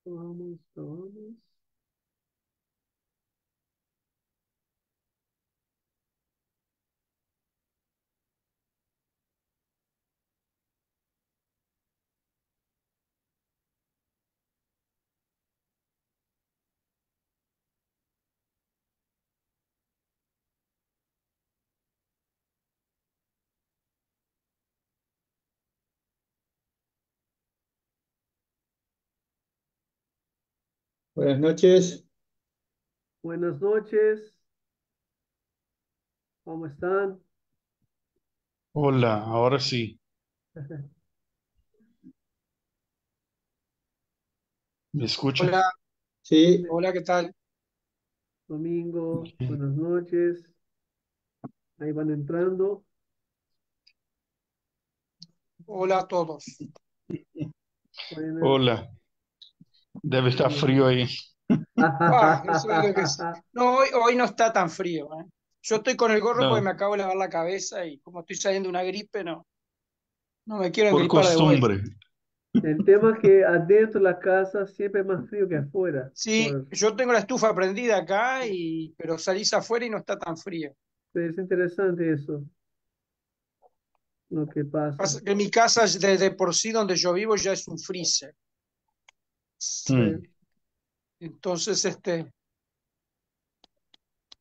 Vamos, vamos. Buenas noches. Buenas noches, ¿cómo están? Hola, ahora sí, ¿me escucha? Hola, Sí, Sí, hola, ¿qué tal? domingo, Sí. buenas noches. Ahí van entrando. Hola a todos. Buenas. Hola, debe estar Muy frío ahí. Eso es lo que es. No, hoy no está tan frío, ¿eh? Yo estoy con el gorro porque No, me acabo de lavar la cabeza y como estoy saliendo de una gripe, no me quiero por engripar de vuelta. costumbre. El tema es que adentro de la casa siempre es más frío que afuera. Sí, yo tengo la estufa prendida acá, pero salís afuera y no está tan frío. Es interesante eso, lo que pasa. Pasa que mi casa de por sí donde yo vivo ya es un freezer. Mm. Sí, Entonces,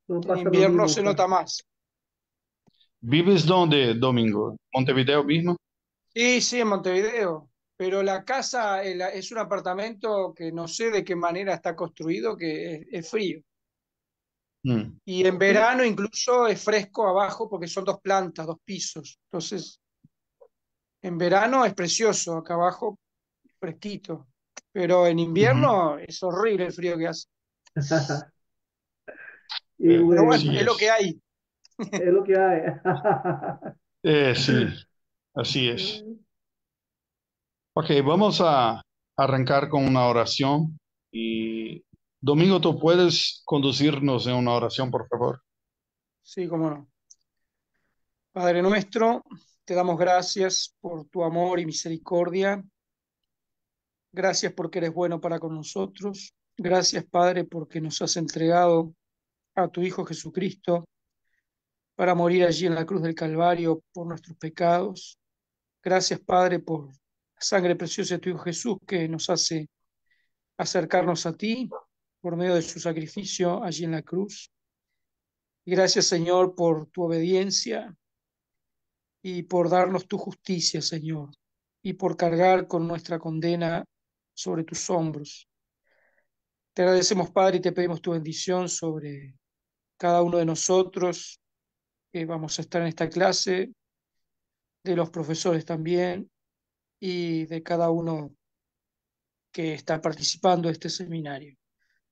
no en pasa lo invierno mismo se acá. nota más. ¿Vives dónde, Domingo? ¿Montevideo mismo? Sí, sí, en Montevideo. Pero la casa es un apartamento que no sé de qué manera está construido, que es frío. Mm. Y en Sí, verano incluso es fresco abajo porque son dos plantas, dos pisos. Entonces, en verano es precioso, acá abajo fresquito. Pero en Ujú. invierno es horrible el frío que hace. y Pero bueno, Así bueno, es lo que es. hay. es lo que hay. Sí, así es. Ok, vamos a arrancar con una oración. Y Domingo, ¿tú puedes conducirnos en una oración, por favor? Sí, cómo no. Padre nuestro, te damos gracias por tu amor y misericordia. Gracias porque eres bueno para con nosotros. Gracias, Padre, porque nos has entregado a tu Hijo Jesucristo para morir allí en la cruz del Calvario por nuestros pecados. Gracias, Padre, por la sangre preciosa de tu Hijo Jesús que nos hace acercarnos a ti por medio de su sacrificio allí en la cruz. Y gracias, Señor, por tu obediencia y por darnos tu justicia, Señor, y por cargar con nuestra condena sobre tus hombros. Te agradecemos, Padre, y te pedimos tu bendición sobre cada uno de nosotros que vamos a estar en esta clase, de los profesores también y de cada uno que está participando de este seminario.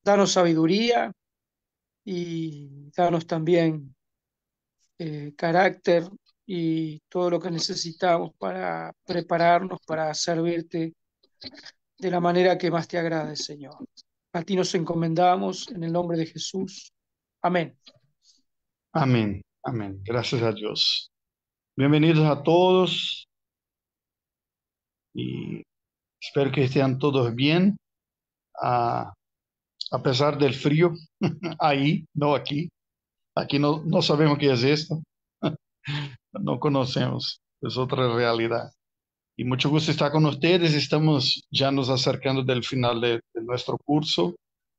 Danos sabiduría y danos también carácter y todo lo que necesitamos para prepararnos para servirte de la manera que más te agrade, Señor. A ti nos encomendamos en el nombre de Jesús. Amén. Amén, amén. Gracias a Dios. Bienvenidos a todos y espero que estén todos bien, a, a pesar del frío, ahí, no aquí. Aquí no, no sabemos qué es esto, no conocemos, es otra realidad. Y mucho gusto estar con ustedes. Estamos ya nos acercando del final de nuestro curso,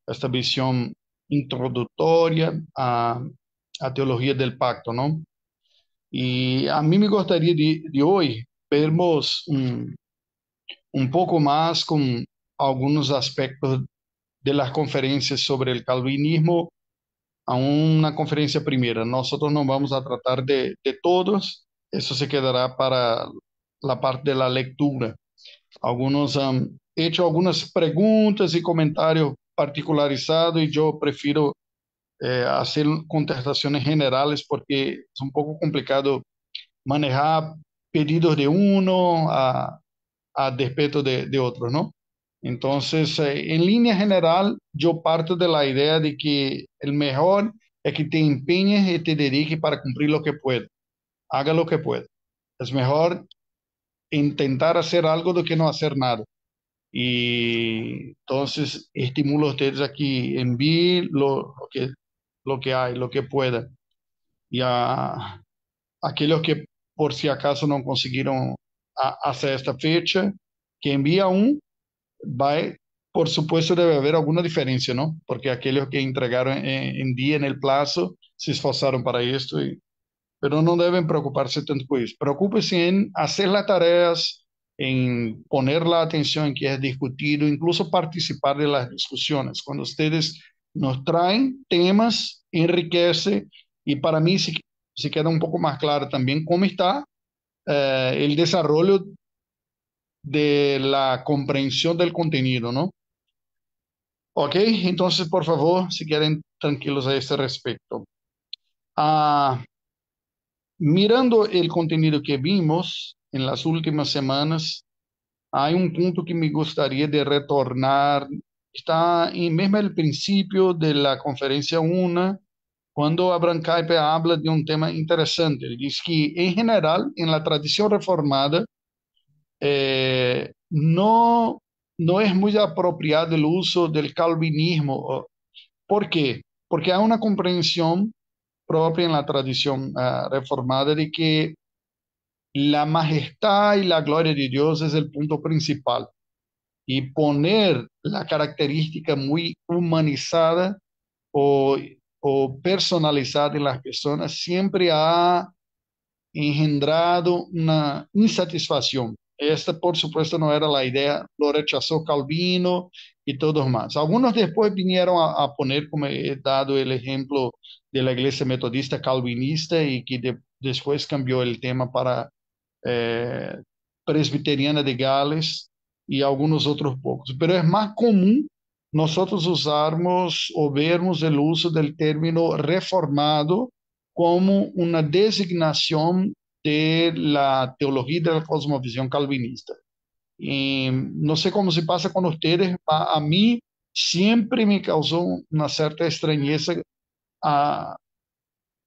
esta visión introductoria a teología del pacto, ¿no? Y a mí me gustaría de hoy vermos un poco más con algunos aspectos de las conferencias sobre el calvinismo a una conferencia primera. Nosotros no vamos a tratar de todos, eso se quedará para la parte de la lectura. Algunos han hecho algunas preguntas y comentarios particularizados y yo prefiero hacer contestaciones generales porque es un poco complicado manejar pedidos de uno a despeto de otros, ¿no? Entonces, en línea general, yo parto de la idea de que el mejor es que te empeñes y te dediques para cumplir lo que puedes. Haga lo que pueda. Es mejor intentar hacer algo do que no hacer nada. Y entonces estimulo a ustedes a que envíen lo que hay, lo que puedan. Y a aquellos que por si acaso no consiguieron hacer esta fecha, que envía un, va, por supuesto debe haber alguna diferencia, ¿no? Porque aquellos que entregaron en día, en el plazo, se esforzaron para esto, pero no deben preocuparse tanto por eso. Preocúpense en hacer las tareas, en poner la atención en que es discutido, incluso participar de las discusiones. Cuando ustedes nos traen temas, enriquece, y para mí se queda un poco más claro también cómo está el desarrollo de la comprensión del contenido, ¿no? Ok, entonces por favor, si quieren tranquilos a este respecto. Ah, mirando el contenido que vimos en las últimas semanas, hay un punto que me gustaría de retornar. Está en mesmo el principio de la conferencia 1, cuando Abraham Kuyper habla de un tema interesante. Él dice que, en general, en la tradición reformada, no es muy apropiado el uso del calvinismo. ¿Por qué? Porque hay una comprensión propia en la tradición reformada de que la majestad y la gloria de Dios es el punto principal. Y poner la característica muy humanizada o, o personalizada en las personas siempre ha engendrado una insatisfacción. Esta, por supuesto, no era la idea, lo rechazó Calvino y todos más. Algunos después vinieron a poner, como he dado el ejemplo de la iglesia metodista calvinista y que después cambió el tema para eh, presbiteriana de Gales y algunos otros pocos. Pero es más común nosotros usarmos o vermos el uso del término reformado como una designación de la teología de la cosmovisión calvinista. Y no sé cómo se pasa con ustedes, a mí siempre me causó una cierta extrañeza a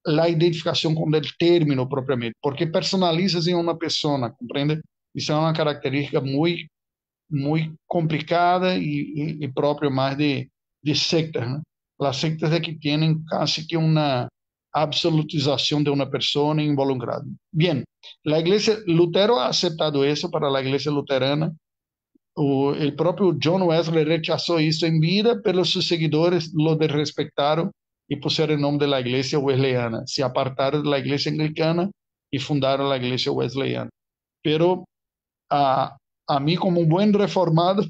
la identificación con el término propiamente, porque personalizas en una persona, ¿comprende? Isso é uma característica muy complicada y propio más de sectas, ¿no? Las sectas de que tienen casi que una absolutización de una persona involucrada. Bien, la iglesia, Lutero ha aceptado eso para la iglesia luterana. El propio John Wesley rechazó eso en vida, pero sus seguidores lo respetaron y pusieron el nombre de la iglesia wesleyana. Se apartaron de la iglesia anglicana y fundaron la iglesia wesleyana. Pero a, a mí, como un buen reformado,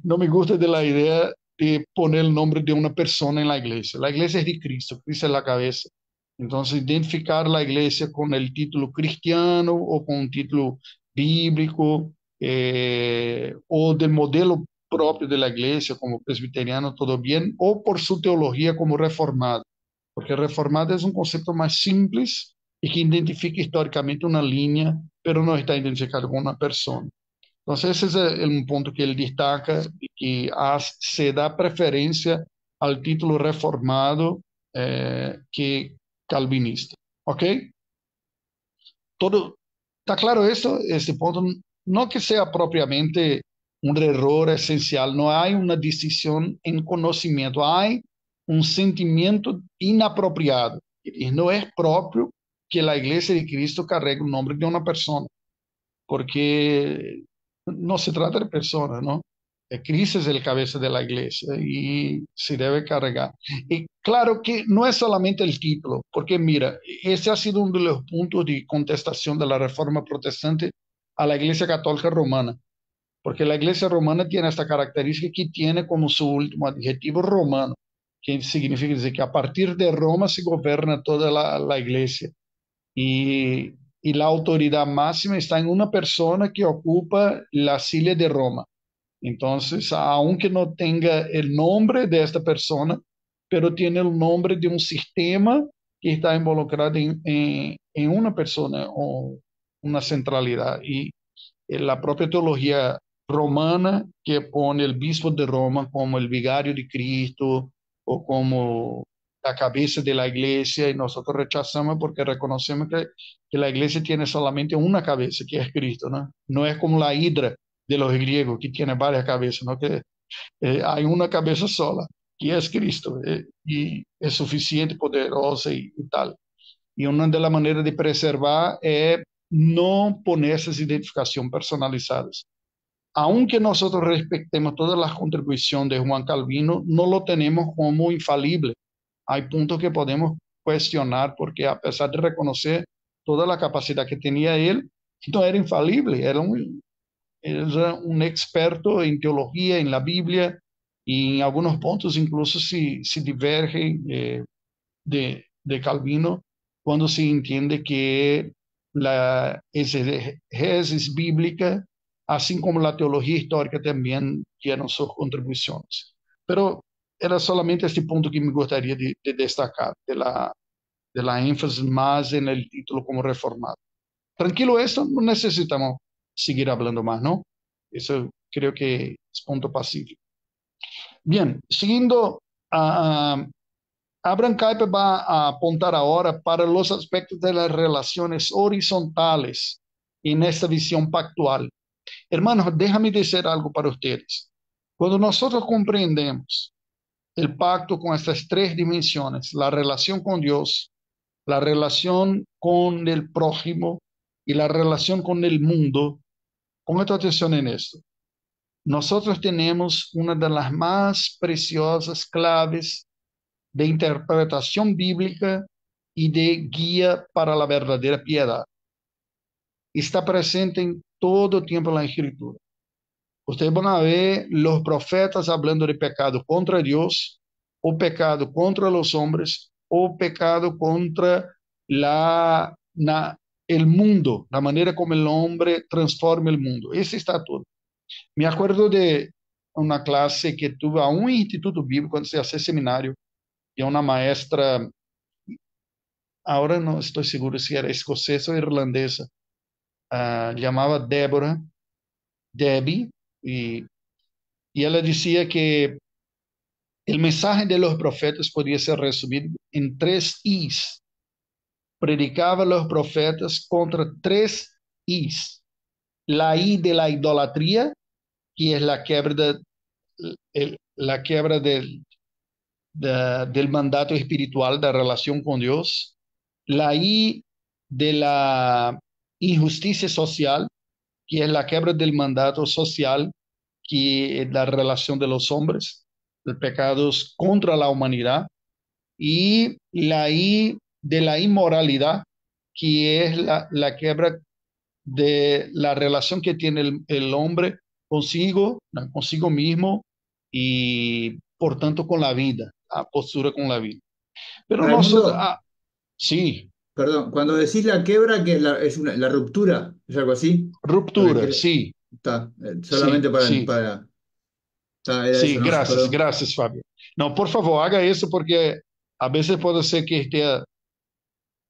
no me gusta de la idea de poner el nombre de una persona en la iglesia. La iglesia es de Cristo, Cristo es la cabeza. Entonces, identificar la iglesia con el título cristiano o con un título bíblico o del modelo propio de la iglesia como presbiteriano, todo bien, o por su teología como reformado, porque reformado es un concepto más simple y que identifica históricamente una línea, pero no está identificado con una persona. Entonces, ese es el punto que él destaca, que se da preferencia al título reformado que calvinista. ¿Ok? Todo, ¿está claro esto? Este punto, no que sea propiamente un error esencial, no hay una decisión en conocimiento, hay un sentimiento inapropiado. Y no es propio que la iglesia de Cristo carregue el nombre de una persona, porque no se trata de personas, ¿no? Cristo es el cabeza de la iglesia y se debe cargar. Y claro que no es solamente el título, porque mira, ese ha sido uno de los puntos de contestación de la reforma protestante a la iglesia católica romana, porque la iglesia romana tiene esta característica que tiene como su último adjetivo romano, que significa decir que a partir de Roma se gobierna toda la iglesia. Y la autoridad máxima está en una persona que ocupa la silla de Roma. Entonces, aunque no tenga el nombre de esta persona, pero tiene el nombre de un sistema que está involucrado en una persona o una centralidad. Y la propia teología romana que pone el obispo de Roma como el vicario de Cristo o como la cabeza de la iglesia, y nosotros rechazamos porque reconocemos que la iglesia tiene solamente una cabeza, que es Cristo, ¿no? No es como la hidra, de los griegos, que tiene varias cabezas, ¿no? Que hay una cabeza sola, que es Cristo, y es suficiente, poderosa y tal. Y una de las maneras de preservar es no poner esas identificaciones personalizadas. Aunque nosotros respetemos todas las contribuciones de Juan Calvino, no lo tenemos como infalible. Hay puntos que podemos cuestionar porque a pesar de reconocer toda la capacidad que tenía él, no era infalible, era un experto en teología, en la Biblia, y en algunos puntos incluso se diverge de Calvino cuando se entiende que la exegesis bíblica, así como la teología histórica, también tienen sus contribuciones. Pero era solamente este punto que me gustaría de destacar, de la énfasis más en el título como reformado. Tranquilo esto, no necesitamos seguir hablando más, ¿no? Eso creo que es punto pacífico. Bien, siguiendo, Abraham Kuyper va a apuntar ahora para los aspectos de las relaciones horizontales en esta visión pactual. Hermanos, déjame decir algo para ustedes. Cuando nosotros comprendemos el pacto con estas tres dimensiones, la relación con Dios, la relación con el prójimo y la relación con el mundo, pongan atención en esto. Nosotros tenemos una de las más preciosas claves de interpretación bíblica y de guía para la verdadera piedad. Está presente en todo tiempo en la Escritura. Ustedes van a ver los profetas hablando de pecado contra Dios, o pecado contra los hombres, o pecado contra el mundo, la manera como el hombre transforma el mundo. Ese está todo. Me acuerdo de una clase que tuve a un instituto bíblico cuando se hacía seminario, y una maestra, ahora no estoy seguro si era escocesa o irlandesa, llamaba Debbie, y ella decía que el mensaje de los profetas podía ser resumido en tres Is. Predicaba los profetas contra tres Is. La I de la idolatría, que es la quiebra, la quiebra del mandato espiritual, de relación con Dios. La I de la injusticia social, que es la quiebra del mandato social, que es la relación de los hombres, de pecados contra la humanidad. Y la I de la inmoralidad, que es la quiebra de la relación que tiene el hombre consigo mismo y por tanto con la vida, la postura con la vida. Pero nosotros, Raimundo, sí, perdón, cuando decís la quebra, que es la ruptura, ¿es algo así? Lo que ruptura, quiere, sí, está, solamente sí, sí, era eso, sí, ¿no? gracias, Perdón. gracias, Fabio. No, por favor, haga eso porque a veces puede ser que esté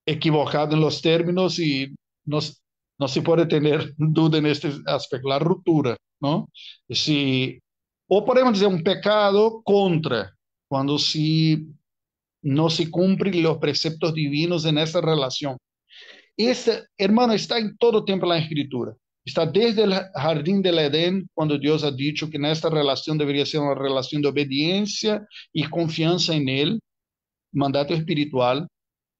equivocado en los términos y no, no se puede tener duda en este aspecto, la ruptura, ¿no? Si, o podemos decir un pecado contra, cuando si no se cumplen los preceptos divinos en esa relación. Este, hermano, está en todo tiempo en la Escritura. Está desde el jardín del Edén, cuando Dios ha dicho que en esta relación debería ser una relación de obediencia y confianza en Él, mandato espiritual,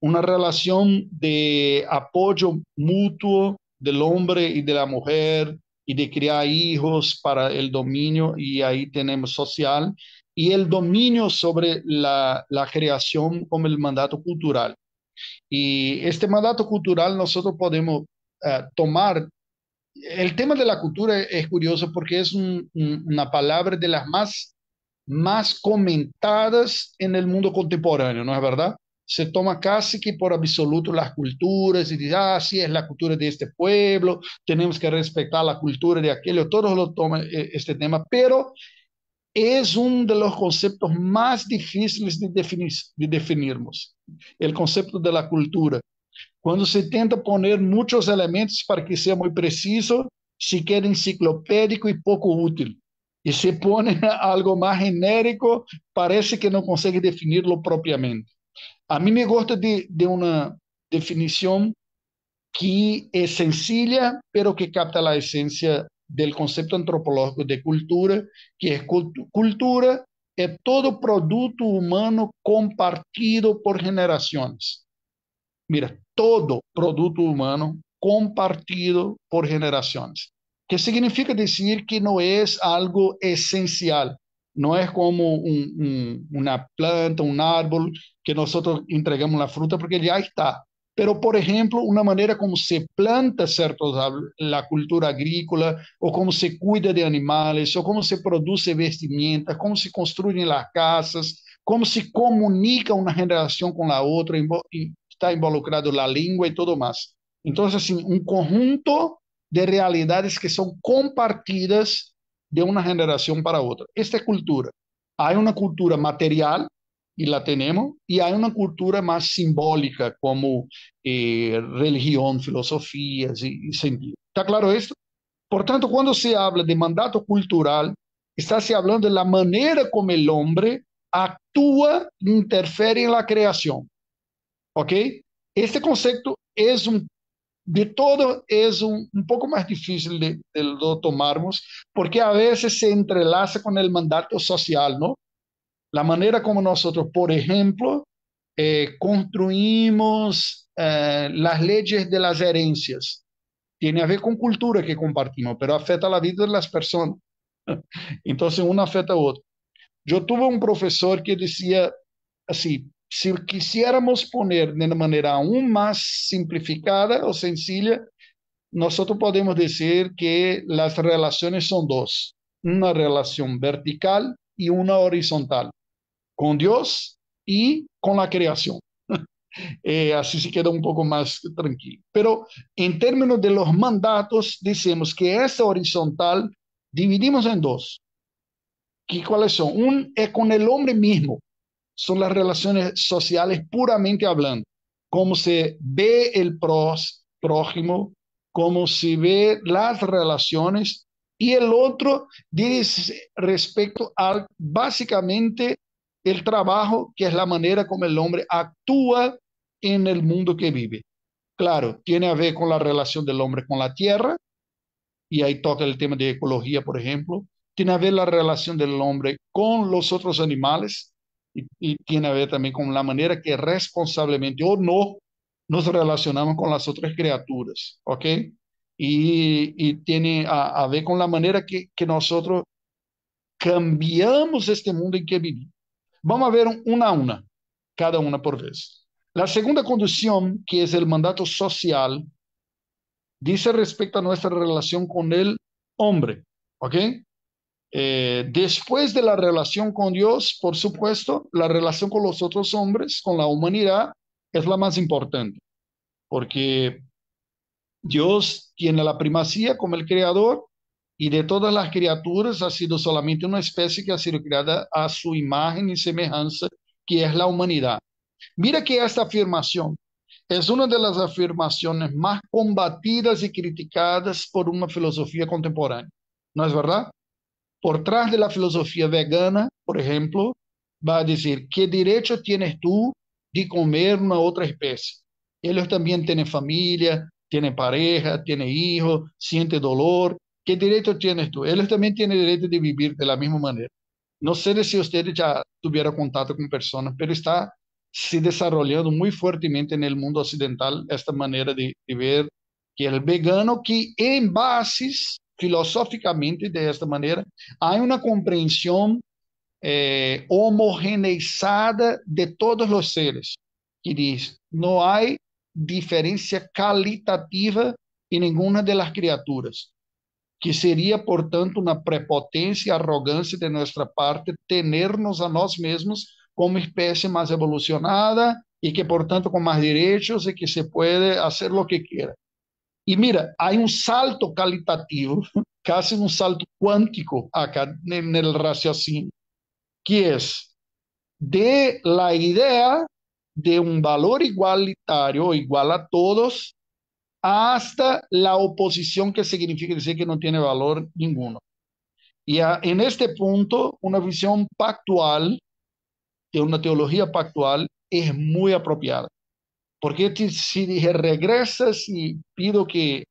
una relación de apoyo mutuo del hombre y de la mujer y de criar hijos para el dominio, y ahí tenemos social, y el dominio sobre la creación como el mandato cultural. Y este mandato cultural nosotros podemos tomar. El tema de la cultura es curioso porque es una palabra de las más comentadas en el mundo contemporáneo, ¿no es verdad? Se toma casi que por absoluto las culturas y dice, ah, sí, es la cultura de este pueblo, tenemos que respetar la cultura de aquello, todos lo toman este tema, pero es uno de los conceptos más difíciles de definirnos, el concepto de la cultura. Cuando se tenta poner muchos elementos para que sea muy preciso, se queda enciclopédico y poco útil. Y se pone algo más genérico, parece que no consegue definirlo propiamente. A mí me gusta de una definición que es sencilla, pero que capta la esencia del concepto antropológico de cultura, que es cultura es todo producto humano compartido por generaciones. Mira, todo producto humano compartido por generaciones. Que significa decir que no es algo esencial, no es como una planta, un árbol que nosotros entregamos la fruta porque ya está. Pero, por ejemplo, una manera como se planta ciertos, la cultura agrícola, o cómo se cuida de animales, o cómo se produce vestimenta, cómo se construyen las casas, cómo se comunica una generación con la otra, está involucrado la lengua y todo más. Entonces, assim, un conjunto de realidades que son compartidas de una generación para otra. Esta es cultura. Hay una cultura material, y la tenemos, y hay una cultura más simbólica, como religión, filosofías y sentido. ¿Está claro esto? Por tanto, cuando se habla de mandato cultural, está se hablando de la manera como el hombre actúa, interfiere en la creación. ¿Ok? Este concepto es de todo es un poco más difícil de lo tomarmos, porque a veces se entrelaza con el mandato social, ¿no? La manera como nosotros, por ejemplo, construimos las leyes de las herencias. Tiene a ver con cultura que compartimos, pero afecta la vida de las personas. Entonces, uno afecta a otro. Yo tuve un profesor que decía así, si quisiéramos poner de una manera aún más simplificada o sencilla, nosotros podemos decir que las relaciones son dos, una relación vertical y una horizontal, con Dios y con la creación. Así se queda un poco más tranquilo. Pero en términos de los mandatos, decimos que esa horizontal dividimos en dos. ¿Cuáles son? Un es con el hombre mismo, son las relaciones sociales puramente hablando, cómo se ve el prójimo, cómo se ve las relaciones, y el otro dice respecto a básicamente el trabajo, que es la manera como el hombre actúa en el mundo que vive. Claro, tiene a ver con la relación del hombre con la tierra, y ahí toca el tema de ecología, por ejemplo. Tiene a ver la relación del hombre con los otros animales, y tiene a ver también con la manera que responsablemente o no nos relacionamos con las otras criaturas, ¿ok? Y tiene a ver con la manera que nosotros cambiamos este mundo en que vivimos. Vamos a ver una a una, cada una por vez. La segunda condición, que es el mandato social, dice respecto a nuestra relación con el hombre, ¿ok? Después de la relación con Dios, por supuesto, la relación con los otros hombres, con la humanidad, es la más importante, porque Dios tiene la primacía como el creador, y de todas las criaturas ha sido solamente una especie que ha sido creada a su imagen y semejanza, que es la humanidad. Mira que esta afirmación es una de las afirmaciones más combatidas y criticadas por una filosofía contemporánea. ¿No es verdad? Por trás de la filosofía vegana, por ejemplo, va a decir, ¿qué derecho tienes tú de comer una otra especie? Ellos también tienen familia, tienen pareja, tienen hijos, sienten dolor. ¿Qué derecho tienes tú? Ellos también tienen derecho de vivir de la misma manera. No sé si ustedes ya tuvieron contacto con personas, pero está se desarrollando muy fuertemente en el mundo occidental esta manera de ver que el vegano, que en bases filosóficamente de esta manera, hay una comprensión homogeneizada de todos los seres, que dice, no hay diferencia calitativa en ninguna de las criaturas, que seria, portanto, uma prepotência e arrogância de nossa parte tenernos a nós mesmos como espécie mais evolucionada e que, portanto, com mais direitos e que se pode fazer o que quiera. E mira, há um salto qualitativo, quase um salto quântico acá no raciocínio, que é de la idea de um valor igualitário, igual a todos, hasta la oposición, que significa decir que no tiene valor ninguno. Y en este punto, una visión pactual, de una teología pactual, es muy apropiada. Porque si regresas y pido que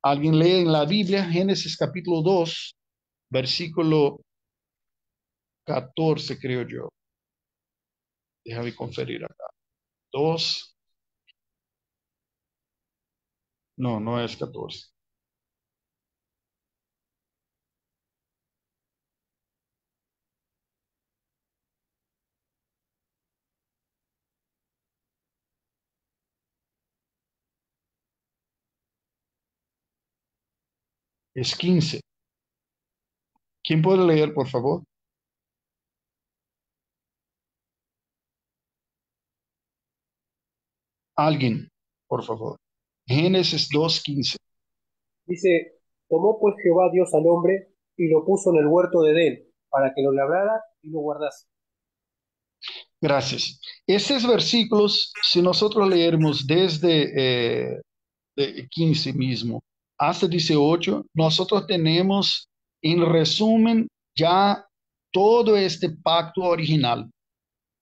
Alguien lee en la Biblia Génesis capítulo 2, versículo 14, creo yo. Déjame conferir acá. 2, no, no es 14. Es 15. ¿Quién puede leer, por favor? Alguien, por favor. Génesis 2:15. Dice, tomó pues Jehová Dios al hombre y lo puso en el huerto de Edén, para que lo labrara y lo guardase. Gracias. Estos versículos, si nosotros leermos desde de 15 mismo hasta 18, nosotros tenemos en resumen ya todo este pacto original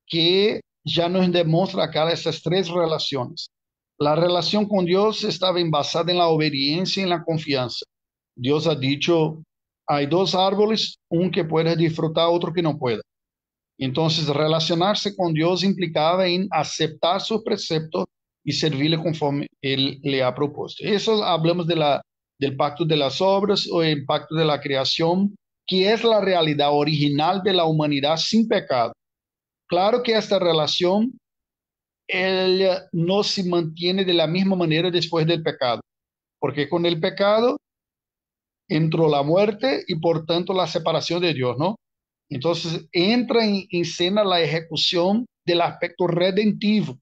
que ya nos demuestra acá estas tres relaciones. La relación con Dios estaba basada en la obediencia y en la confianza. Dios ha dicho, hay dos árboles, un que puedes disfrutar, otro que no pueda. Entonces, relacionarse con Dios implicaba en aceptar sus preceptos y servirle conforme Él le ha propuesto. Eso hablamos del pacto de las obras o el pacto de la creación, que es la realidad original de la humanidad sin pecado. Claro que esta relación ella no se mantiene de la misma manera después del pecado, porque con el pecado entró la muerte y por tanto la separación de Dios, ¿no? Entonces entra en escena la ejecución del aspecto redentivo,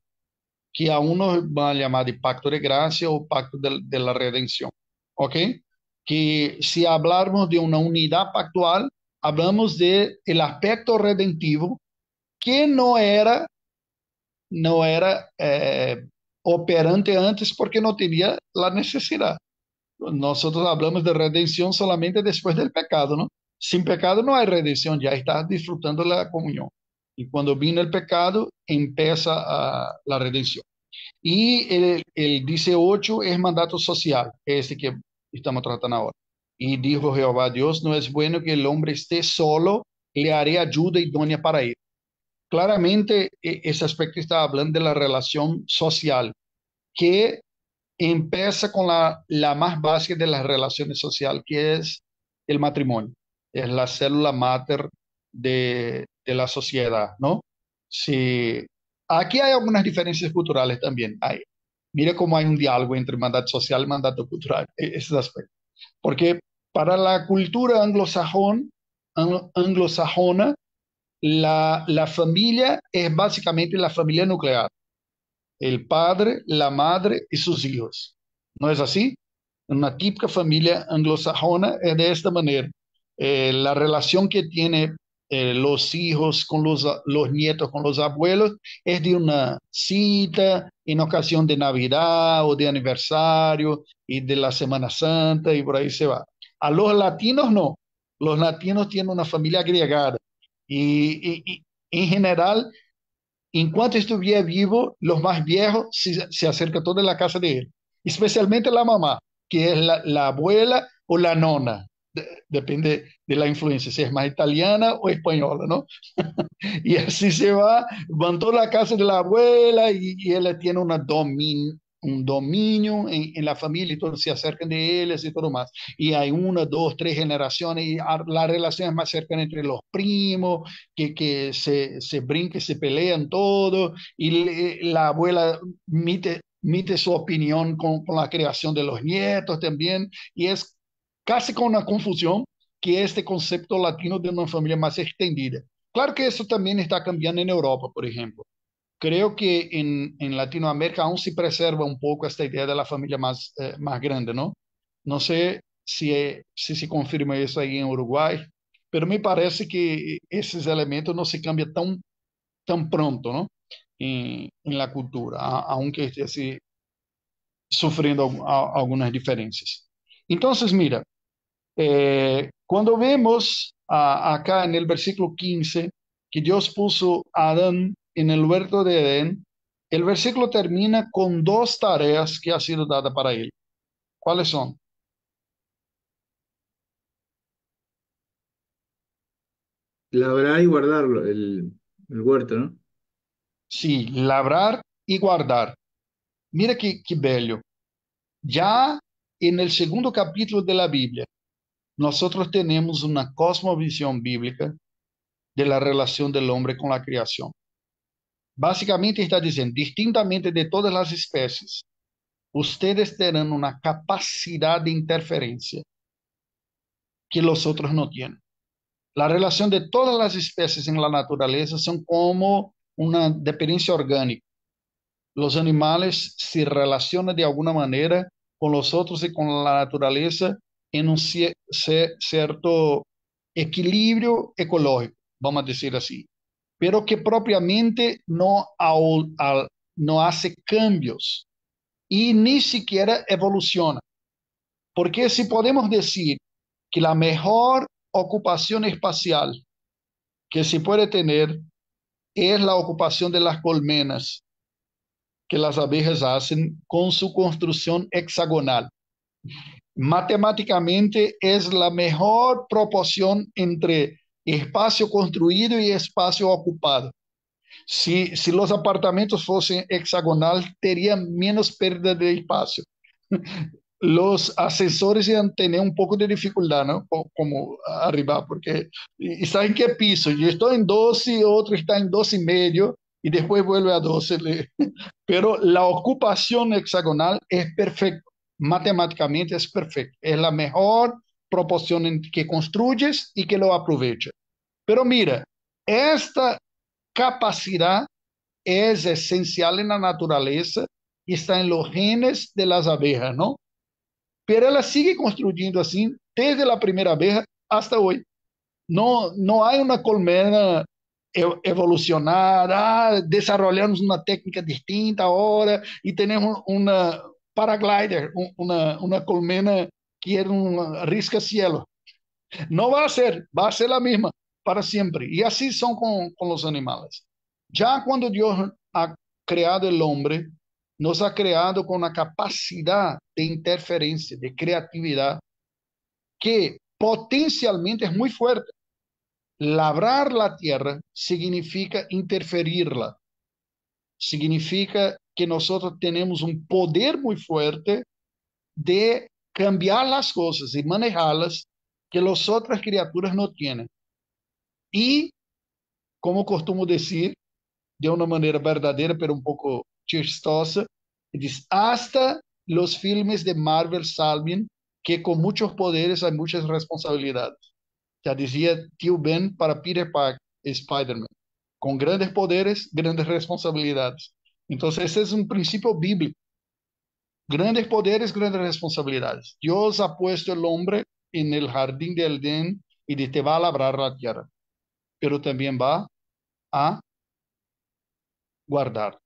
que a unos van a llamar de pacto de gracia o pacto de la redención, ¿ok? Que si hablamos de una unidad pactual, hablamos de el aspecto redentivo que no era operante antes porque no tenía la necesidad. Nosotros hablamos de redención solamente después del pecado, ¿no? Sin pecado no hay redención, ya estás disfrutando la comunión. Y cuando vino el pecado, empieza la redención. Y el 18 es mandato social, este que estamos tratando ahora. Y dijo Jehová Dios, no es bueno que el hombre esté solo, le haré ayuda idónea para él. Claramente, ese aspecto está hablando de la relación social, que empieza con la más básica de las relaciones sociales, que es el matrimonio. Es la célula máter de la sociedad, ¿no? Sí. Aquí hay algunas diferencias culturales también. Mira cómo hay un diálogo entre mandato social y mandato cultural, ese aspecto. Porque para la cultura anglosajona, la familia es básicamente la familia nuclear, el padre, la madre y sus hijos. ¿No es así? Una típica familia anglosajona es de esta manera. La relación que tiene los hijos con los nietos, con los abuelos, es de una cita en ocasión de Navidad o de aniversario y de la Semana Santa y por ahí se va. A los latinos no. Los latinos tienen una familia agregada y en general en cuanto estuviera vivo, los más viejos se acercan toda la casa de él, especialmente la mamá, que es la abuela o la nona. Depende de la influencia, si es más italiana o española, ¿no? Y así se va, van toda la casa de la abuela y ella tiene un dominio en la familia y todos se acercan de ellas y todo más. Y hay una, dos, tres generaciones y la relación es más cercana entre los primos, que se brincan, se pelean todo y la abuela emite su opinión con la creación de los nietos también y es casi con una confusión que este concepto latino de una familia más extendida. Claro que eso también está cambiando en Europa, por ejemplo. Creo que en Latinoamérica aún se preserva un poco esta idea de la familia más grande, ¿no? No sé si se confirma eso ahí en Uruguay, pero me parece que esos elementos no se cambian tan pronto, ¿no? En la cultura, aunque esté así sufriendo algunas diferencias. Entonces, mira, cuando vemos acá en el versículo 15 que Dios puso a Adán en el huerto de Edén, el versículo termina con dos tareas que ha sido dada para él. ¿Cuáles son? Labrar y guardarlo, el huerto, ¿no? Sí, labrar y guardar. Mira que bello. Ya en el segundo capítulo de la Biblia, nosotros tenemos una cosmovisión bíblica de la relación del hombre con la creación. Básicamente está diciendo, distintamente de todas las especies, ustedes tienen una capacidad de interferencia que los otros no tienen. La relación de todas las especies en la naturaleza son como una dependencia orgánica. Los animales se relacionan de alguna manera con los otros y con la naturaleza en un cierto equilibrio ecológico, vamos a decir así, pero que propiamente no hace cambios y ni siquiera evoluciona. Porque si podemos decir que la mejor ocupación espacial que se puede tener es la ocupación de las colmenas que las abejas hacen con su construcción hexagonal. Matemáticamente es la mejor proporción entre espacio construido y espacio ocupado. Si los apartamentos fuesen hexagonal, terían menos pérdida de espacio. Los ascensores iban a tener un poco de dificultad, ¿no? Como arriba, porque está en qué piso. Yo estoy en 12, otro está en 12 y medio, y después vuelve a 12. Pero la ocupación hexagonal es perfecta. Matemáticamente es perfecta. Es la mejor proporción en que construyes y que lo aprovechas. Pero mira, esta capacidad es esencial en la naturaleza y está en los genes de las abejas, ¿no? Pero ela sigue construyendo assim desde a primeira abeja hasta hoje. Não há uma colmena evolucionada, desarrollamos uma técnica distinta agora e temos uma paraglider, uma colmena que é um risca-cielo. Não vai ser a mesma para sempre. E assim são com os animais. Já quando Deus ha criado o homem, nos ha creado con una capacidad de interferencia, de creatividad, que potencialmente es muy fuerte. Labrar la tierra significa interferirla, significa que nosotros tenemos un poder muy fuerte de cambiar las cosas y manejarlas que las otras criaturas no tienen. Y, como costumo decir, de una manera verdadera, pero un poco chistosa, dice, hasta los filmes de Marvel saben que con muchos poderes hay muchas responsabilidades. Ya decía Tío Ben para Peter Parker, Spider-Man. Con grandes poderes, grandes responsabilidades. Entonces, ese es un principio bíblico. Grandes poderes, grandes responsabilidades. Dios ha puesto el hombre en el jardín del Edén y te va a labrar la tierra, pero también va a guardar.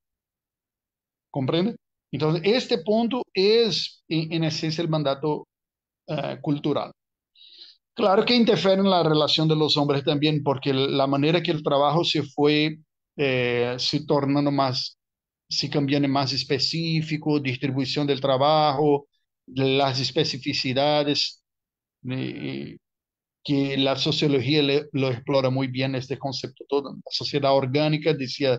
¿Comprende? Entonces, este punto es, en esencia, el mandato cultural. Claro que interfiere en la relación de los hombres también, porque la manera que el trabajo se fue se tornando más, se cambiando más específico, distribución del trabajo, las especificidades, eh, que la sociología lo explora muy bien este concepto todo. La sociedad orgánica, decía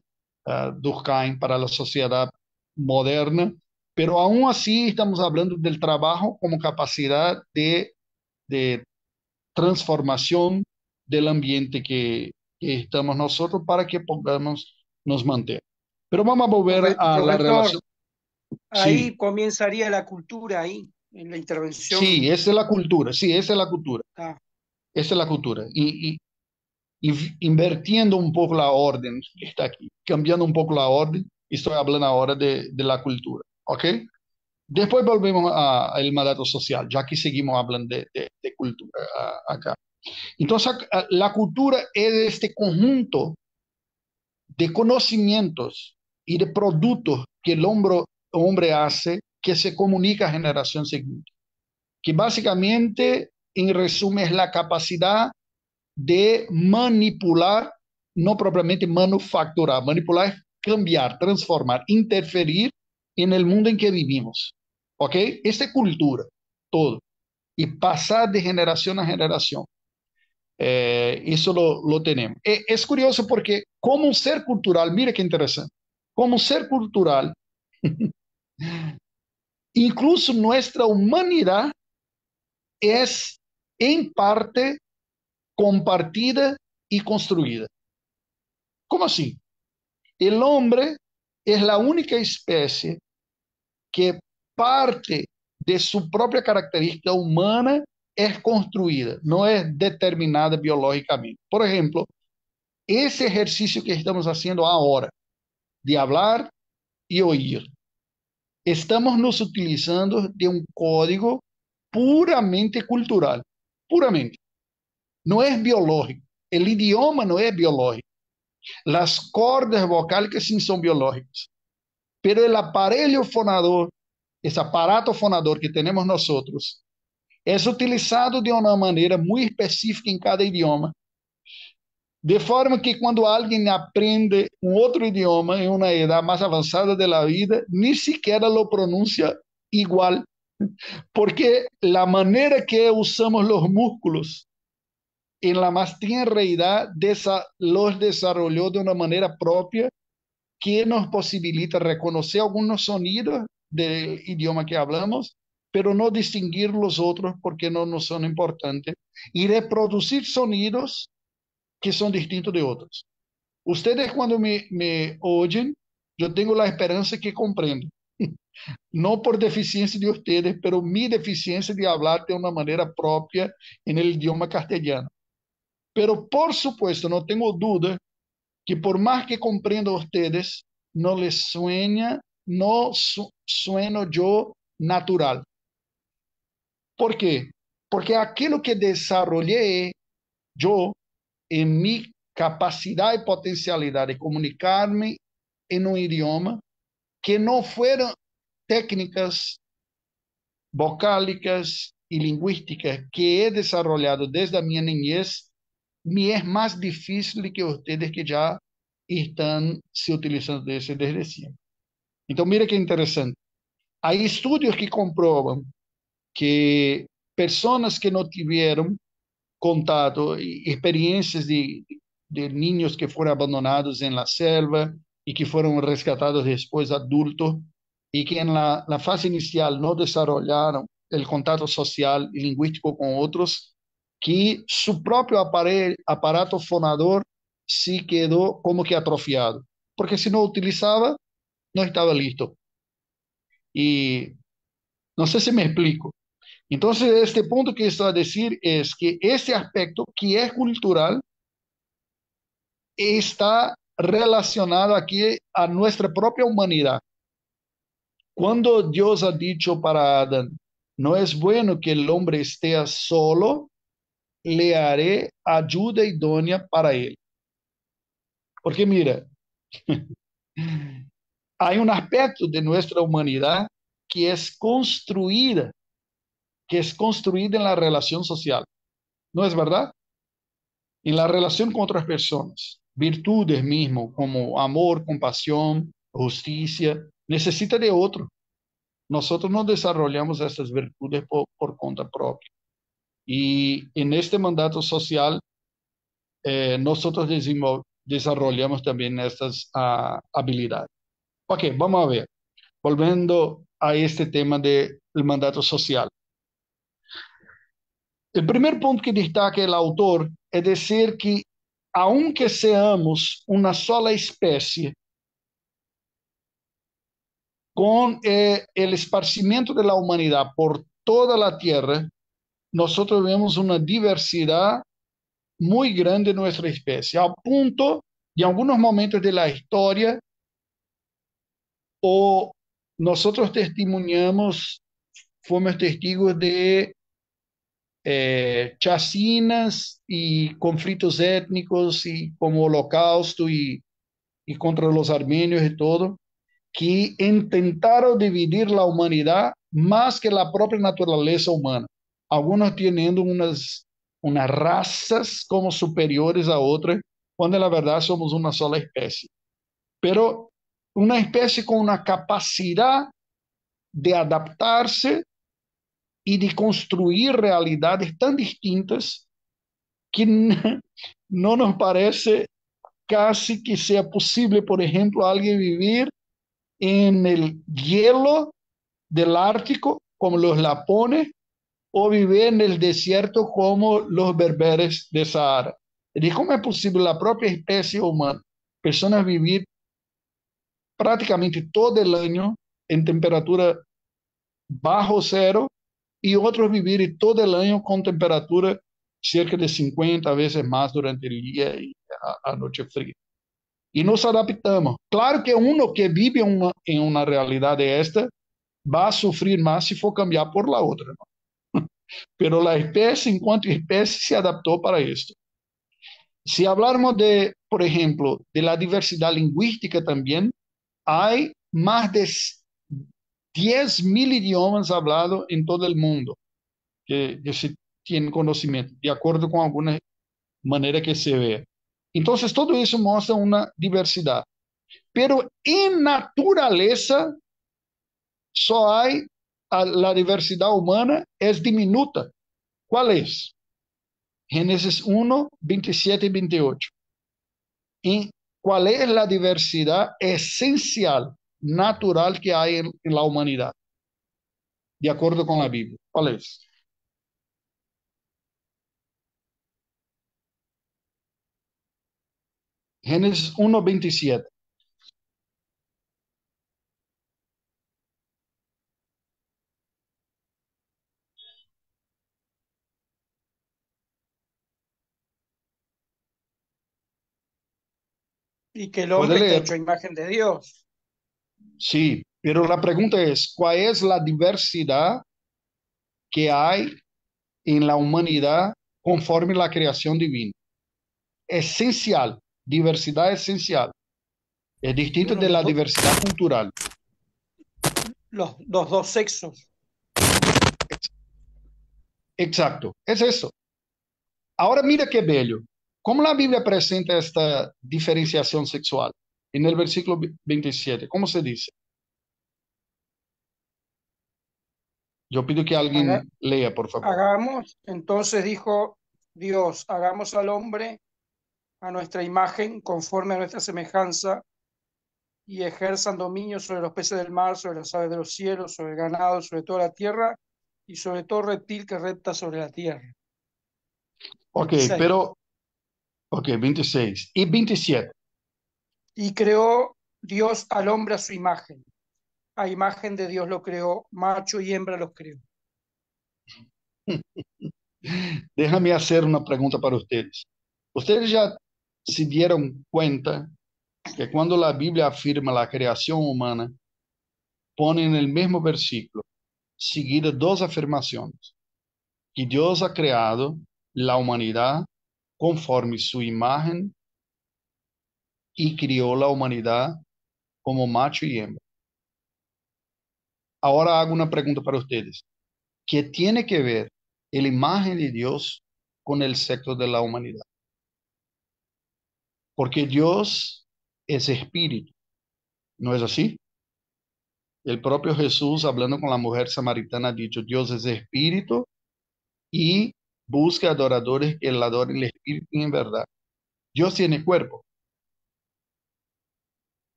Durkheim, para la sociedad moderna, pero aún así estamos hablando del trabajo como capacidad de transformación del ambiente que estamos nosotros para que podamos nos mantener. Pero vamos a volver a la Profesor, relación. Sí, ahí comenzaría la cultura, ahí, en la intervención. sí, esa es la cultura, sí, esa es la cultura, Ah, esa es la cultura. Y invirtiendo un poco la orden que está aquí, cambiando un poco la orden, estoy hablando ahora de la cultura, ¿ok? Después volvemos al mandato social, ya que seguimos hablando de cultura acá. Entonces, la cultura es este conjunto de conocimientos y de productos que el hombre hace que se comunica a generación siguiente, que básicamente, en resumen, es la capacidad de manipular, no propiamente manufacturar. Manipular es cambiar, transformar, interferir en el mundo en que vivimos. ¿Ok? Esta es cultura, todo. Y pasar de generación a generación. Eso lo tenemos. Es curioso porque como un ser cultural, mire qué interesante, como un ser cultural, incluso nuestra humanidad es en parte compartida y construida. ¿Cómo así? El hombre es la única especie que parte de su propia característica humana es construida, no es determinada biológicamente. Por ejemplo, ese ejercicio que estamos haciendo ahora, de hablar y oír, estamos nos utilizando de un código puramente cultural, puramente. No es biológico. El idioma no es biológico. Las cordas vocálicas sí son biológicas. Pero el aparelho fonador, ese aparato fonador que tenemos nosotros, es utilizado de una manera muy específica en cada idioma, de forma que cuando alguien aprende un otro idioma en una edad más avanzada de la vida, ni siquiera lo pronuncia igual, porque la manera que usamos los músculos en la más tierna edad los desarrolló de una manera propia que nos posibilita reconocer algunos sonidos del idioma que hablamos, pero no distinguir los otros porque no nos son importantes, y reproducir sonidos que son distintos de otros. Ustedes cuando me oyen, yo tengo la esperanza que comprenden. No por deficiencia de ustedes, pero mi deficiencia de hablar de una manera propia en el idioma castellano. Pero por supuesto, no tengo duda que por más que comprendo a ustedes, no les sueña, no sueno yo natural. ¿Por qué? Porque aquello que desarrollé yo en mi capacidad y potencialidad de comunicarme en un idioma que no fueron técnicas vocálicas y lingüísticas que he desarrollado desde mi niñez, me es más difícil que ustedes que ya están se utilizando desde siempre. Entonces, mire qué interesante. Hay estudios que comprueban que personas que no tuvieron contado y experiencias de niños que fueron abandonados en la selva y que fueron rescatados después adultos y que en la fase inicial no desarrollaron el contacto social y lingüístico con otros, que su propio aparato fonador sí quedó como que atrofiado, porque si no utilizaba, no estaba listo. Y no sé si me explico. Entonces, este punto que estoy a decir es que ese aspecto que es cultural está relacionado aquí a nuestra propia humanidad. Cuando Dios ha dicho para Adán, no es bueno que el hombre esté solo, le haré ayuda idónea para él. Porque mira, hay un aspecto de nuestra humanidad que es construida en la relación social. ¿No es verdad? En la relación con otras personas. Virtudes mismo, como amor, compasión, justicia, necesita de otro. Nosotros no desarrollamos estas virtudes por cuenta propia. Y en este mandato social, nosotros desarrollamos también estas habilidades. Ok, vamos a ver. Volviendo a este tema del mandato social. El primer punto que destaca el autor es decir que, aunque seamos una sola especie, con el esparcimiento de la humanidad por toda la Tierra, nosotros vemos una diversidad muy grande en nuestra especie, a punto de algunos momentos de la historia, o nosotros testimoniamos, fuimos testigos de chacinas y conflictos étnicos y como holocausto y contra los armenios y todo, que intentaron dividir la humanidad más que la propia naturaleza humana. Algunos teniendo unas razas como superiores a otras, cuando en la verdad somos una sola especie. Pero una especie con una capacidad de adaptarse y de construir realidades tan distintas que no nos parece casi que sea posible, por ejemplo, alguien vivir en el hielo del Ártico, como los lapones, o vivir en el desierto como los berberes de Sahara. ¿Y cómo es posible la propia especie humana, personas vivir prácticamente todo el año en temperatura bajo cero y otros vivir todo el año con temperatura cerca de 50 veces más durante el día y a noche fría? Y nos adaptamos. Claro que uno que vive en una realidad de esta va a sufrir más si for cambiar por la otra, ¿no? Pero la especie, en cuanto especie, se adaptó para esto. Si hablamos de, por ejemplo, de la diversidad lingüística también, hay más de 10.000 idiomas hablados en todo el mundo que se tienen conocimiento, de acuerdo con alguna manera que se vea. Entonces, todo eso muestra una diversidad. Pero en naturaleza, só hay la diversidad humana es diminuta. ¿Cuál es? Génesis 1, 27 y 28. ¿Y cuál es la diversidad esencial, natural que hay en la humanidad? De acuerdo con la Biblia. ¿Cuál es? Génesis 1, 27. Y que el ¿Puede hombre está leer? hecho a imagen de Dios. Sí, pero la pregunta es, ¿cuál es la diversidad que hay en la humanidad conforme la creación divina? Esencial, diversidad esencial. Es distinto Bueno, de la diversidad cultural. los dos sexos. Exacto, es eso. Ahora mira qué bello. ¿Cómo la Biblia presenta esta diferenciación sexual? En el versículo 27, ¿cómo se dice? Yo pido que Haga- alguien lea, por favor. Hagamos, entonces dijo Dios, hagamos al hombre a nuestra imagen, conforme a nuestra semejanza, y ejerzan dominio sobre los peces del mar, sobre las aves de los cielos, sobre el ganado, sobre toda la tierra, y sobre todo reptil que repta sobre la tierra. Ok, 26. pero, ok, 26 y 27. Y creó Dios al hombre a su imagen. A imagen de Dios lo creó, macho y hembra los creó. Déjame hacer una pregunta para ustedes. ¿Ustedes ya se dieron cuenta que cuando la Biblia afirma la creación humana, pone en el mismo versículo seguidas dos afirmaciones? Que Dios ha creado la humanidad conforme su imagen y crió la humanidad como macho y hembra. Ahora hago una pregunta para ustedes. ¿Qué tiene que ver la imagen de Dios con el sexo de la humanidad? Porque Dios es espíritu, ¿no es así? El propio Jesús, hablando con la mujer samaritana, ha dicho, Dios es espíritu y busca adoradores que le adoren el espíritu y en verdad. Dios tiene cuerpo.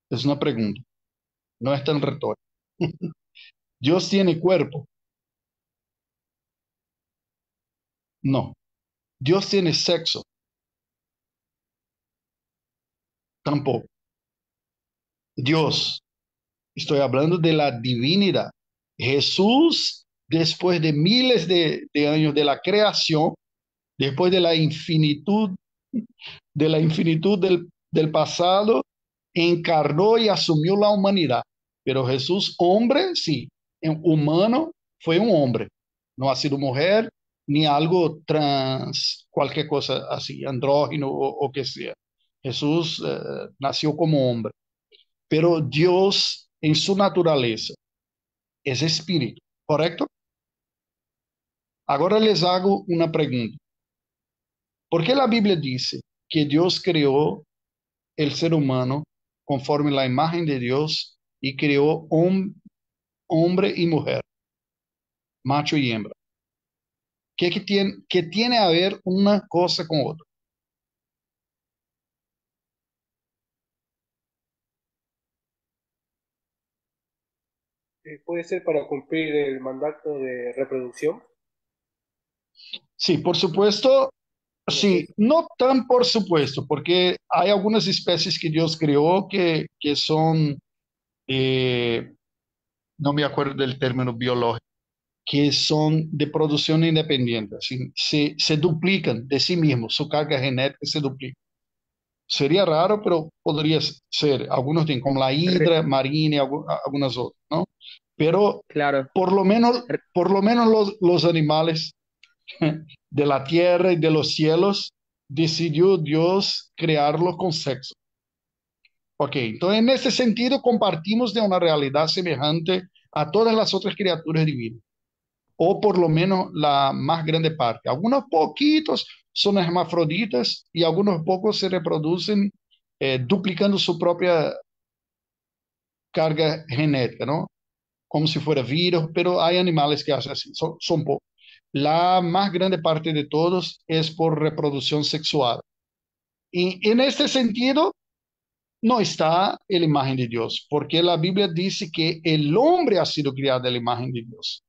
Es una pregunta, no es tan retórica. Dios tiene cuerpo. No. Dios tiene sexo. Tampoco. Dios, estoy hablando de la divinidad. Jesús, después de miles de años de la creación, después de la infinitud del pasado, encarnó y asumió la humanidad. Pero Jesús, hombre, sí, humano, fue un hombre. No ha sido mujer ni algo trans, cualquier cosa así, andrógino o que sea. Jesús nació como hombre. Pero Dios en su naturaleza es espíritu, ¿correcto? Ahora les hago una pregunta. ¿Por qué la Biblia dice que Dios creó el ser humano conforme la imagen de Dios y creó hombre y mujer, macho y hembra? ¿Qué tiene a ver una cosa con otra? Puede ser para cumplir el mandato de reproducción. Sí, por supuesto, No sé. sí, no tan por supuesto, porque hay algunas especies que Dios creó que son, eh, no me acuerdo del término biológico, que son de producción independiente, así, se duplican de sí mismos, su carga genética se duplica. Sería raro, pero podría ser. Algunos tienen, como la Re- hidra marina y algunas otras, ¿no? Pero claro. por lo menos, Re- por lo menos los animales de la tierra y de los cielos, decidió Dios crearlos con sexo. Ok, entonces en ese sentido compartimos de una realidad semejante a todas las otras criaturas divinas, o por lo menos la más grande parte. Algunos poquitos son hermafroditas y algunos pocos se reproducen duplicando su propia carga genética, ¿no? Como si fuera virus, pero hay animales que hacen así, son pocos. La más grande parte de todos es por reproducción sexual. Y en este sentido, no está en la imagen de Dios, porque la Biblia dice que el hombre ha sido criado en la imagen de Dios.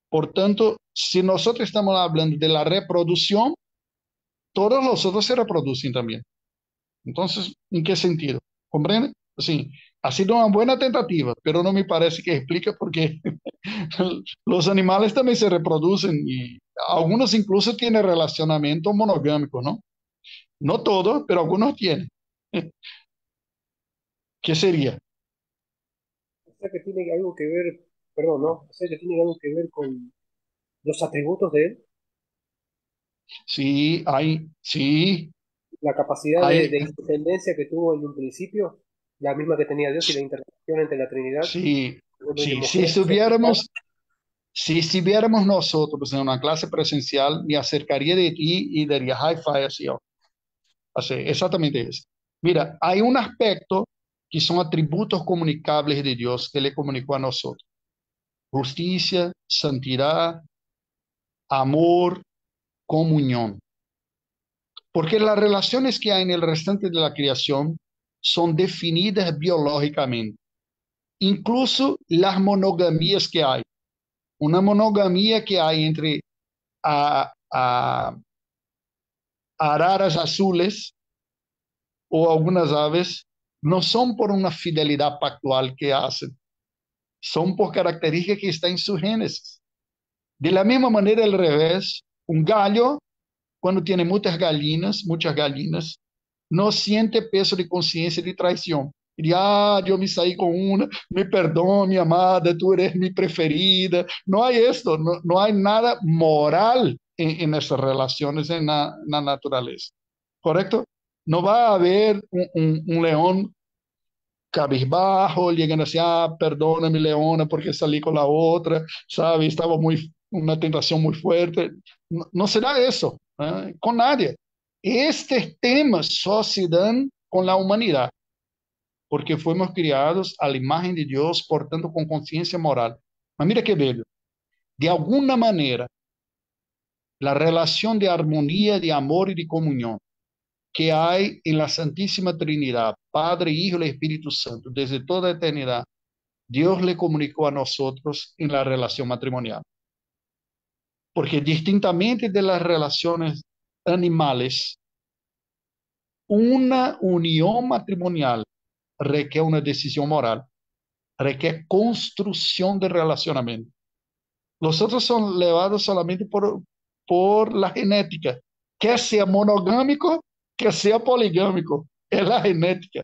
Por tanto, si nosotros estamos hablando de la reproducción, todos los otros se reproducen también. Entonces, ¿en qué sentido? ¿Comprende? Así, ha sido una buena tentativa, pero no me parece que explique por qué los animales también se reproducen y algunos incluso tienen relacionamiento monogámico, ¿no? No todos, pero algunos tienen. ¿Qué sería? O sea que tiene algo que ver, perdón, ¿no? O sea que tiene algo que ver con los atributos de él, Sí, la capacidad hay, de independencia que tuvo en un principio, la misma que tenía Dios y la interacción entre la Trinidad, sí, bueno, y sí, demostrarse eficaz. si estuviéramos nosotros en una clase presencial, me acercaría de ti y daría high five así, ó. Así, exactamente eso. Mira, hay un aspecto que son atributos comunicables de Dios que le comunicó a nosotros. Justicia, santidad, amor, comunión. Porque las relaciones que hay en el restante de la creación son definidas biológicamente. Incluso las monogamías que hay. Una monogamía que hay entre a araras azules o algunas aves no son por una fidelidad pactual que hacen, son por características que están en su génesis. De la misma manera, al revés, un gallo, cuando tiene muchas gallinas, no siente peso de conciencia de traición. Y yo me salí con una, me perdón, mi amada, tú eres mi preferida. No hay esto, no hay nada moral en esas relaciones en la naturaleza. ¿Correcto? No va a haber un león cabizbajo, llegando así, perdóname, leona, porque salí con la otra, ¿sabe? Estaba una tentación muy fuerte. No, no será eso, con nadie. Estos temas solo se dan con la humanidad, porque fuimos criados a la imagen de Dios, portando con conciencia moral. Mas mira qué bello. De alguna manera, la relación de armonía, de amor y de comunión que hay en la Santísima Trinidad, Padre, Hijo y Espíritu Santo, desde toda eternidad, Dios le comunicó a nosotros en la relación matrimonial. Porque distintamente de las relaciones animales, una unión matrimonial requiere una decisión moral, requiere construcción de relacionamiento. Los otros son llevados solamente por la genética, que sea monogámico, que sea poligámico, es la genética.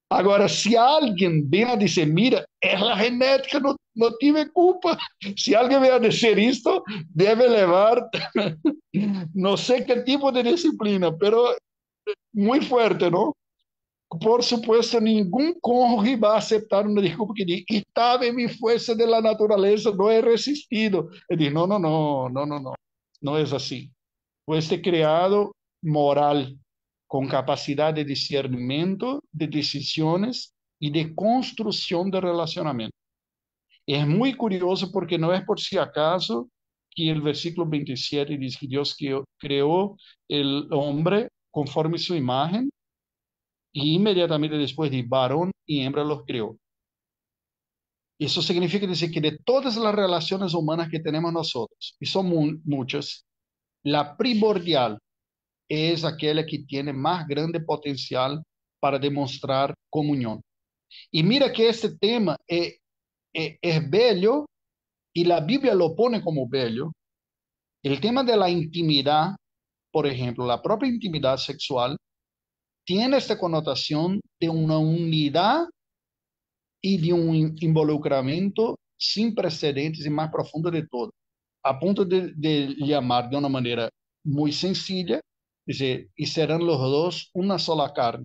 Agora, se alguém vem a dizer, mira, é a genética, não tive culpa. Se alguém vem a dizer isto, deve levar, não sei que tipo de disciplina, pero muito forte, não? Por supuesto, nenhum cônjuge vai aceitar uma desculpa que diz, estava em minha força da natureza, não é resistido. Ele diz, não, não é assim. Fuiste criado moral, con capacidad de discernimiento, de decisiones y de construcción de relacionamiento. Es muy curioso porque no es por si acaso que el versículo 27 dice que Dios creó el hombre conforme su imagen y inmediatamente después de varón y hembra los creó. Eso significa decir que de todas las relaciones humanas que tenemos nosotros, y son muchas, la primordial es aquella que tiene más grande potencial para demostrar comunión. Y mira que este tema es bello y la Biblia lo pone como bello. El tema de la intimidad, por ejemplo, la propia intimidad sexual, tiene esta connotación de una unidad y de un involucramiento sin precedentes y más profundo de todo, a punto de llamar de una manera muy sencilla, dice, y serán los dos una sola carne.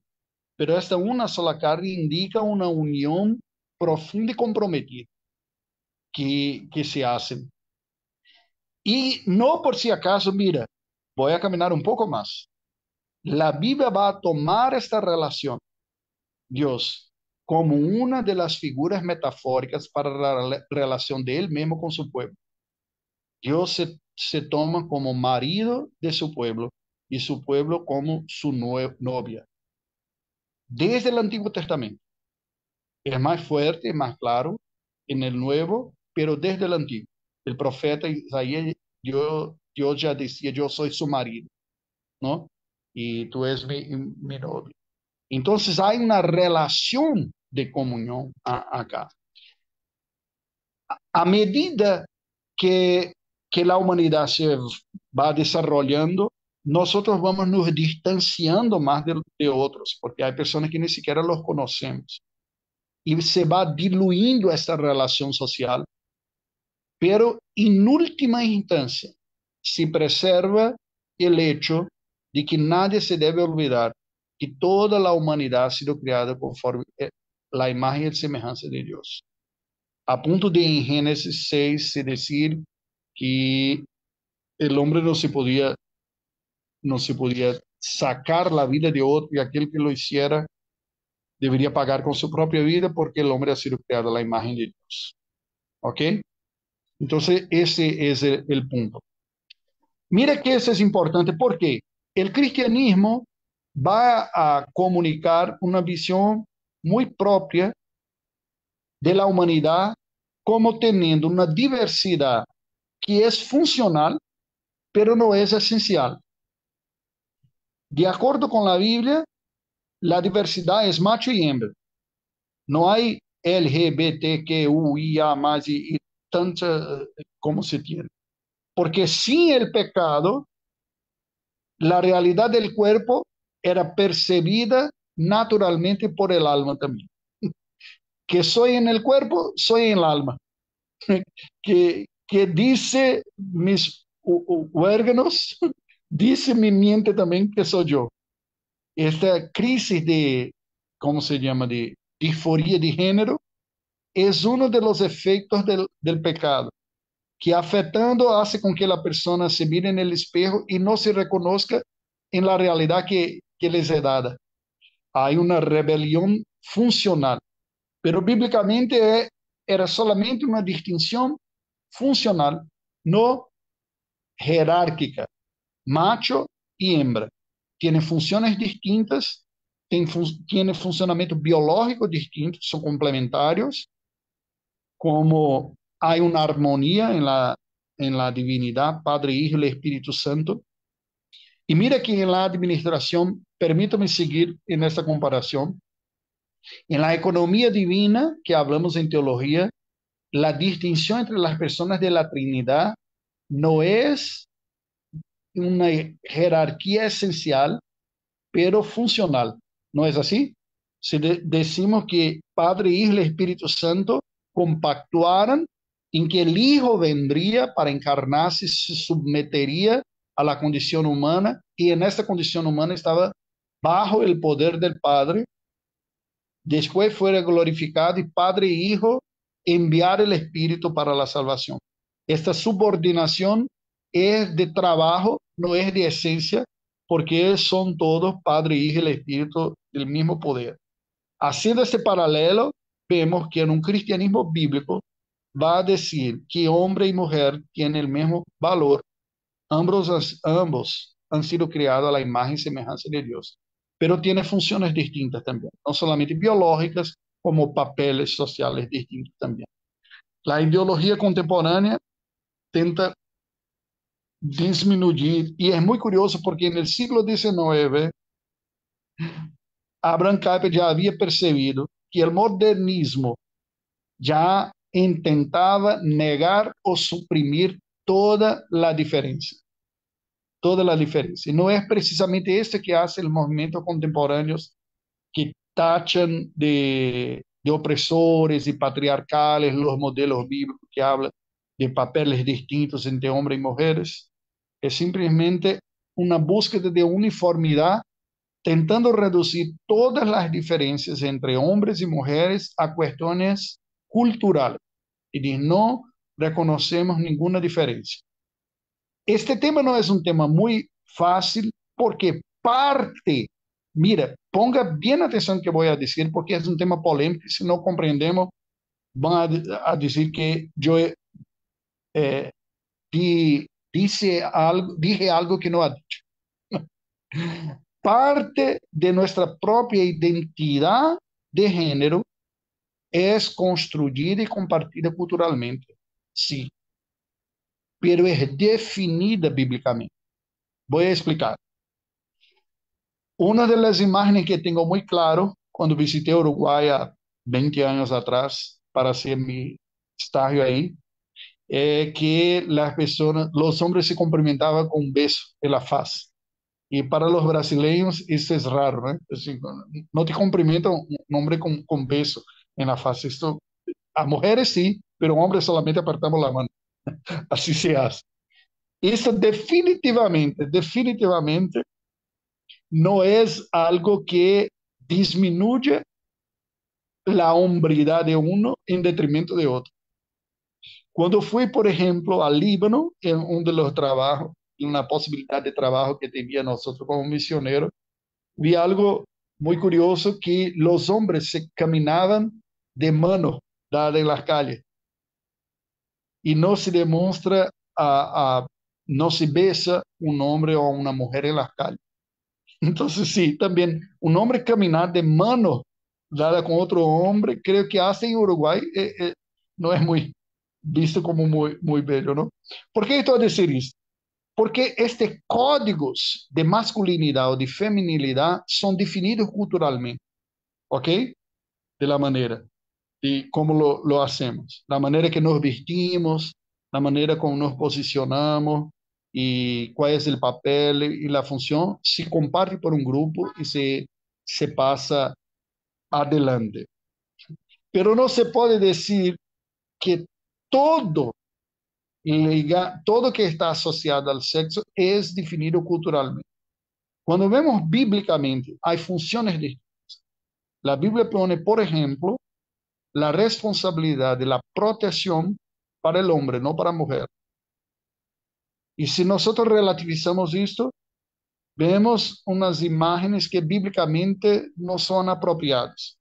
Pero esta una sola carne indica una unión profunda y comprometida que se hacen. Y no por si acaso, mira, voy a caminar un poco más. La Biblia va a tomar esta relación, Dios, como una de las figuras metafóricas para la relación de Él mismo con su pueblo. Dios se toma como marido de su pueblo y su pueblo como su novia. Desde el Antiguo Testamento. Es más fuerte, más claro en el Nuevo, pero desde el Antiguo. El profeta Isaías, Dios ya decía, yo soy su marido, ¿no? Y tú eres mi novio. Entonces hay una relación de comunión acá. A medida que, que la humanidad se va desarrollando, nosotros vamos nos distanciando más de otros, porque hay personas que ni siquiera los conocemos. Y se va diluyendo esta relación social, pero en última instancia se preserva el hecho de que nadie se debe olvidar que toda la humanidad ha sido creada conforme la imagen y semejanza de Dios. A punto de en Génesis 6 se decir que el hombre no se podía sacar la vida de otro y aquel que lo hiciera debería pagar con su propia vida porque el hombre ha sido creado a la imagen de Dios. ¿Ok? Entonces, ese es el punto. Mira que eso es importante porque el cristianismo va a comunicar una visión muy propia de la humanidad como teniendo una diversidad que es funcional, pero no es esencial. De acuerdo con la Biblia, la diversidad es macho y hembra. No hay LGBTQIA más y tanta como se tiene. Porque sin el pecado, la realidad del cuerpo era percibida naturalmente por el alma también. Que soy en el cuerpo, soy en el alma. Que dice mis órganos, dice mi mente también que soy yo. Esta crisis de, ¿cómo se llama?, de disforia de género, es uno de los efectos del pecado, que afectando hace con que la persona se mire en el espejo y no se reconozca en la realidad que les es dada. Hay una rebelión funcional, pero bíblicamente era solamente una distinción funcional, no jerárquica, macho y hembra. Tienen funciones distintas, tienen funcionamiento biológico distinto, son complementarios, como hay una armonía en la divinidad, Padre, Hijo y Espíritu Santo. Y mira que en la administración, permítame seguir en esta comparación, en la economía divina que hablamos en teología, la distinción entre las personas de la Trinidad no es una jerarquía esencial, pero funcional. ¿No es así? Si decimos que Padre, Hijo y Espíritu Santo compactuaran en que el Hijo vendría para encarnarse, se sometería a la condición humana y en esta condición humana estaba bajo el poder del Padre. Después fuera glorificado y Padre e Hijo enviar el Espíritu para la salvación. Esta subordinación es de trabajo, no es de esencia, porque son todos Padre, Hijo y el Espíritu del mismo poder. Haciendo este paralelo, vemos que en un cristianismo bíblico va a decir que hombre y mujer tienen el mismo valor. Ambos han sido creados a la imagen y semejanza de Dios, pero tienen funciones distintas también, no solamente biológicas, como papeles sociales distintos también. La ideología contemporánea tenta disminuir, y es muy curioso porque en el siglo XIX, Abraham Kuyper ya había percibido que el modernismo ya intentaba negar o suprimir toda la diferencia. Y no es precisamente esto que hace el movimiento contemporáneo, que tachan de opresores y patriarcales los modelos bíblicos que hablan de papeles distintos entre hombres y mujeres. Es simplemente una búsqueda de uniformidad, tentando reducir todas las diferencias entre hombres y mujeres a cuestiones culturales. Y no reconocemos ninguna diferencia. Este tema no es un tema muy fácil porque parte, mira, ponga bien atención que voy a decir porque es un tema polémico. Si no comprendemos, van a decir que yo dije algo que no ha dicho. Parte de nuestra propia identidad de género es construida y compartida culturalmente, sí, pero es definida bíblicamente. Voy a explicar. Una de las imágenes que tengo muy claro cuando visité Uruguay há 20 años atrás para hacer mi estágio ahí, es que las personas, los hombres se cumplimentaban con un beso en la faz. Y para los brasileños eso es raro, ¿no? Así, no te cumplimenta un hombre con beso en la faz. Esto, a mujeres sí, pero hombres solamente apartamos la mano. Así se hace. Eso definitivamente no es algo que disminuye la hombridad de uno en detrimento de otro. Cuando fui, por ejemplo, al Líbano, en uno de los trabajos, en una posibilidad de trabajo que tenía nosotros como misioneros, vi algo muy curioso, que los hombres se caminaban de mano dada en las calles y no se demuestra, no se besa un hombre o una mujer en las calles. Entonces, sí, también un hombre caminar de mano dada con otro hombre, creo que hace en Uruguay, no es muy visto como muy, muy bello, ¿no? ¿Por qué estoy a decir esto? Porque estos códigos de masculinidad o de feminilidad son definidos culturalmente, ¿ok? De la manera, de cómo lo hacemos, la manera que nos vestimos, la manera como nos posicionamos y cuál es el papel y la función, se comparte por un grupo y se pasa adelante. Pero no se puede decir que todo, todo que está asociado al sexo es definido culturalmente. Cuando vemos bíblicamente, hay funciones distintas. La Biblia pone, por ejemplo, la responsabilidad de la protección para el hombre, no para la mujer. Y si nosotros relativizamos esto, vemos unas imágenes que bíblicamente no son apropiadas.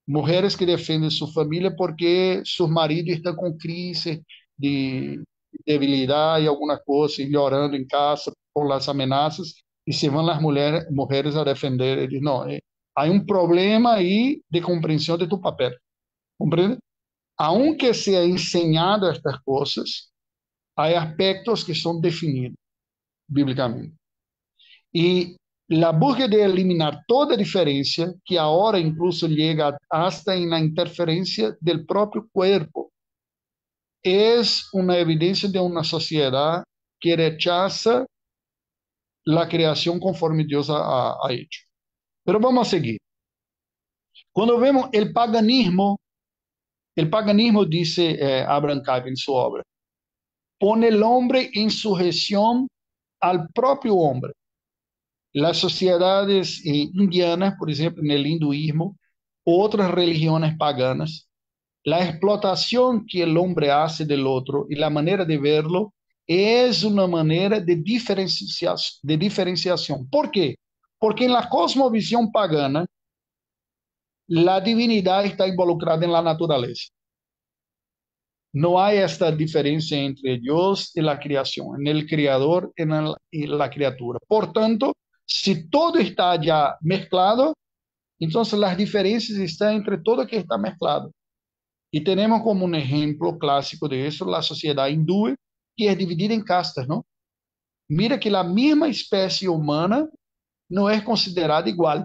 Mujeres que defienden su familia porque sus maridos están con crisis de debilidad y alguna cosa, y llorando en casa por las amenazas, y se van las mujeres a defender. Y dicen, no, hay un problema ahí de comprensión de tu papel. ¿Comprende? Aunque sea enseñado estas cosas, hay aspectos que son definidos bíblicamente. Y la búsqueda de eliminar toda diferencia, que ahora incluso llega hasta en la interferencia del propio cuerpo, es una evidencia de una sociedad que rechaza la creación conforme Dios ha hecho. Pero vamos a seguir. Cuando vemos el paganismo dice Abraham Kuyper en su obra, pone el hombre en sujeción al propio hombre. Las sociedades indianas, por ejemplo, en el hinduismo, otras religiones paganas, la explotación que el hombre hace del otro y la manera de verlo es una manera de diferenciación. ¿Por qué? Porque en la cosmovisión pagana, la divinidad está involucrada en la naturaleza. no hay esta diferencia entre Dios y la creación, en el creador y la criatura. Por tanto, si todo está ya mezclado, entonces las diferencias están entre todo que está mezclado. Y tenemos como un ejemplo clásico de eso la sociedad hindú, que es dividida en castas, ¿no? Mira que la misma especie humana no es considerada igual.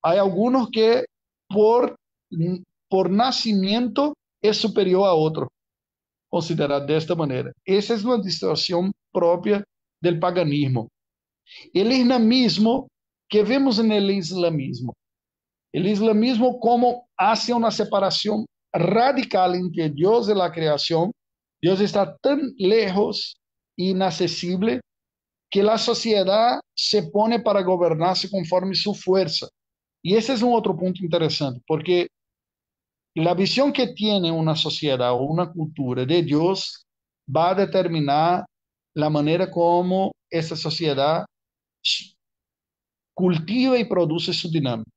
Hay algunos que por, por nacimiento es superior a otro, considerado de esta manera. Esa es una distorsión propia del paganismo. El islamismo, que vemos en el islamismo como hace una separación radical entre Dios y la creación. Dios está tan lejos, inaccesible, que la sociedad se pone para gobernarse conforme su fuerza. Y ese es un otro punto interesante, porque la visión que tiene una sociedad o una cultura de Dios va a determinar la manera como esa sociedad cultiva y produce su dinámica.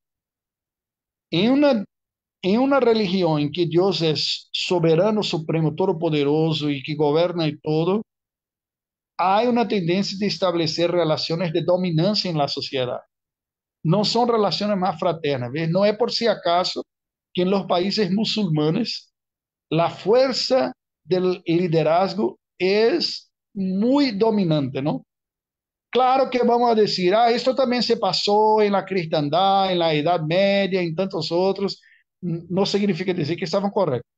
En una religión en que Dios es soberano, supremo, todopoderoso y que gobierna y todo, hay una tendencia de establecer relaciones de dominancia en la sociedad. No son relaciones más fraternas. ¿Ves? No es por si acaso que en los países musulmanes la fuerza del liderazgo es muy dominante, ¿no? Claro que vamos a decir, esto también se pasó en la cristiandad, en la Edad Media, en tantos otros. No significa decir que estaban correctos.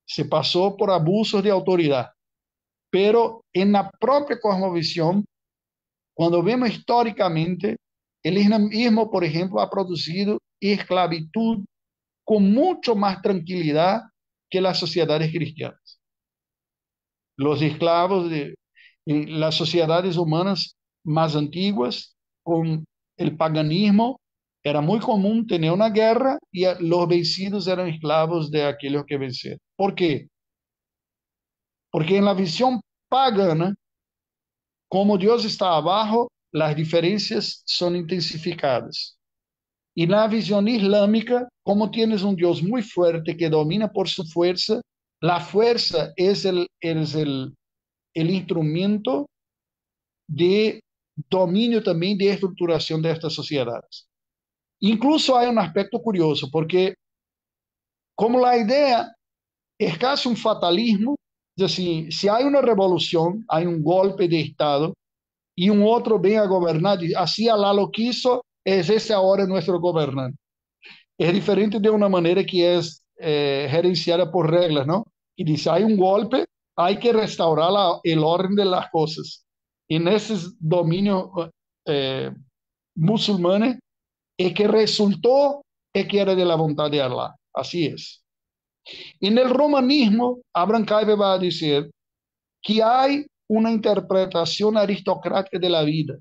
Se pasó por abusos de autoridad. Pero en la propia cosmovisión, cuando vemos históricamente, el islamismo, por ejemplo, ha producido esclavitud con mucho más tranquilidad que las sociedades cristianas. Los esclavos de las sociedades humanas más antiguas, con el paganismo, era muy común tener una guerra y los vencidos eran esclavos de aquellos que vencieron. ¿Por qué? Porque en la visión pagana, como Dios está abajo, las diferencias son intensificadas. Y en la visión islámica, como tienes un Dios muy fuerte que domina por su fuerza, la fuerza es el instrumento de dominio también de estructuración de estas sociedades. Incluso hay un aspecto curioso, porque como la idea es casi un fatalismo, es decir, si hay una revolución, hay un golpe de Estado, y un otro viene a gobernar, y así Alá lo quiso, es ese ahora nuestro gobernante. Es diferente de una manera que es gerenciada por reglas, ¿no? Y dice, hay un golpe, hay que restaurar el orden de las cosas. En ese dominio eh, musulmán, el que resultó es que era de la voluntad de Allah. Así es. En el romanismo, Abraham Kuyper va a decir que hay una interpretación aristocrática de la vida,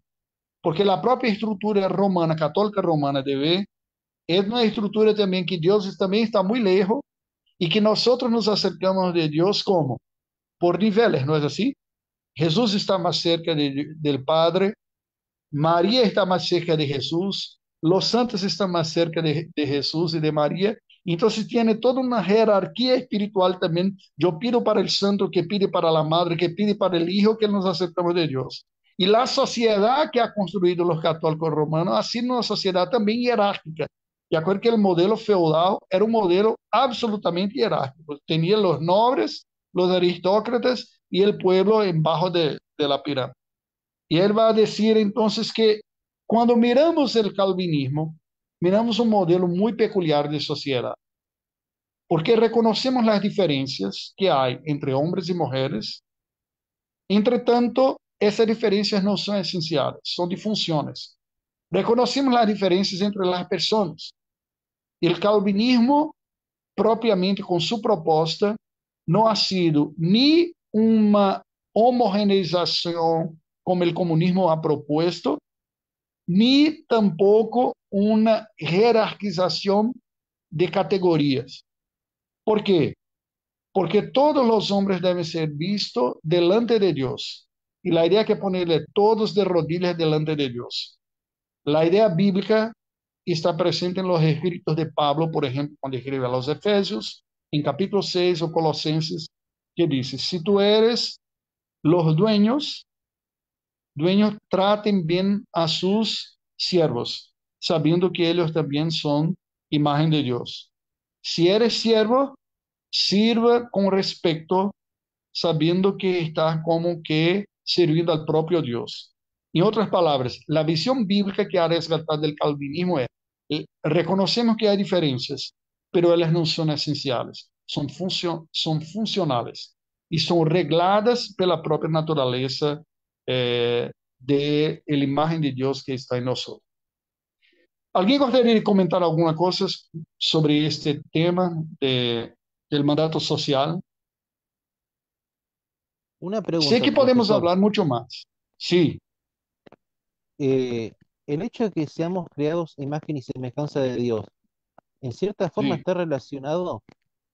porque la propia estructura romana, católica romana, es una estructura también que Dios también está muy lejos y que nosotros nos acercamos de Dios como por niveles, ¿no es así? Jesús está más cerca del Padre, María está más cerca de Jesús, los santos están más cerca de Jesús y de María. Entonces tiene toda una jerarquía espiritual también. Yo pido para el santo, que pide para la madre, que pide para el hijo, que nos aceptamos de Dios. Y la sociedad que ha construido los católicos romanos ha sido una sociedad también jerárquica. De acuerdo que el modelo feudal era un modelo absolutamente jerárquico. Tenía los nobles, los aristócratas y el pueblo en bajo de la pirámide. Y él va a decir entonces que cuando miramos el calvinismo, miramos un modelo muy peculiar de sociedad, porque reconocemos las diferencias que hay entre hombres y mujeres. Entre tanto, esas diferencias no son esenciales, son disfunciones. Reconocemos las diferencias entre las personas. El calvinismo, propiamente con su propuesta, no ha sido ni una homogeneización como el comunismo ha propuesto, ni tampoco una jerarquización de categorías. ¿Por qué? Porque todos los hombres deben ser vistos delante de Dios. Y la idea es que ponerle todos de rodillas delante de Dios. La idea bíblica está presente en los escritos de Pablo, por ejemplo, cuando escribe a los Efesios, en capítulo 6 o Colosenses, que dice, si tú eres los dueños traten bien a sus siervos, sabiendo que ellos también son imagen de Dios. Si eres siervo, sirva con respeto, sabiendo que estás como que sirviendo al propio Dios. En otras palabras, la visión bíblica que ha rescatado del calvinismo es, reconocemos que hay diferencias, pero ellas no son esenciales, son funcionales y son regladas pela propia naturaleza de la imagen de Dios que está en nosotros. ¿Alguien gostaria de comentar alguma coisa sobre este tema del mandato social? Una Sé pregunta, que podemos profesor. hablar mucho más. Sí, Eh, el hecho de que seamos creados a imagen y semejanza de Dios, en cierta forma sí. está relacionado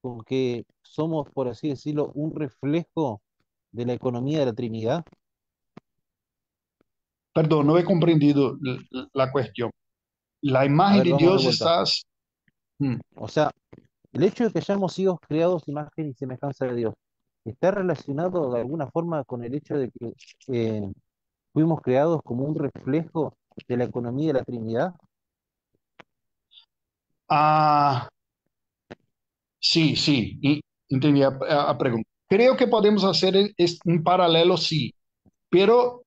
con que somos, por así decirlo, un reflejo de la economía de la Trinidad. Perdón, no he comprendido la cuestión. La A imagen ver, de vamos de Dios vuelta. está... O sea, el hecho de que hayamos sido creados a imagen y semejanza de Dios, ¿está relacionado de alguna forma con el hecho de que eh, fuimos creados como un reflejo de la economía de la Trinidad? Ah, sí, sí, entendí a pregunta. Creo que podemos hacer un paralelo, sí, pero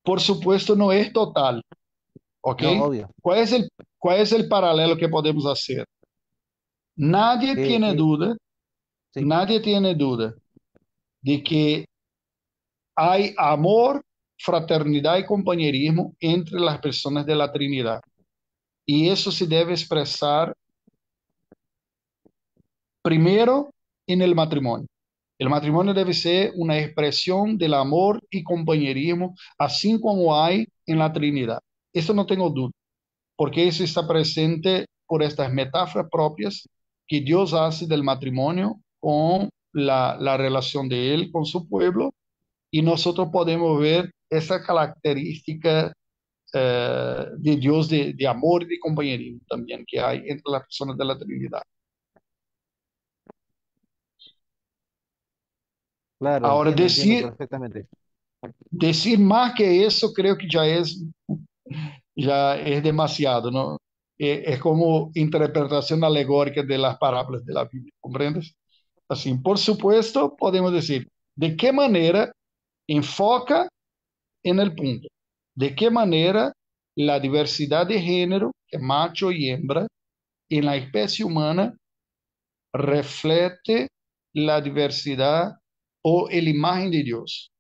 por supuesto no es total, ¿ok? No, obvio. ¿Cuál es cuál es el paralelo que podemos hacer? Nadie Que, tiene que, duda, sí, nadie tiene duda de que hay amor, fraternidad y compañerismo entre las personas de la Trinidad. Y eso se debe expresar primero en el matrimonio. El matrimonio debe ser una expresión del amor y compañerismo, así como hay en la Trinidad. Eso no tengo duda, porque eso está presente por estas metáforas propias que Dios hace del matrimonio con la relación de Él con su pueblo, y nosotros podemos ver esa característica de Dios de amor y de compañerismo también que hay entre las personas de la Trinidad. claro, Ahora, entiendo perfectamente. decir más que eso creo que ya es demasiado, ¿no? Es como interpretación alegórica de las parábolas de la Biblia, ¿comprendes? Así, por supuesto, podemos decir, ¿de qué manera enfoca en el punto? ¿De qué manera la diversidad de género, que macho y hembra, en la especie humana refleja la diversidad o la imagen de Dios?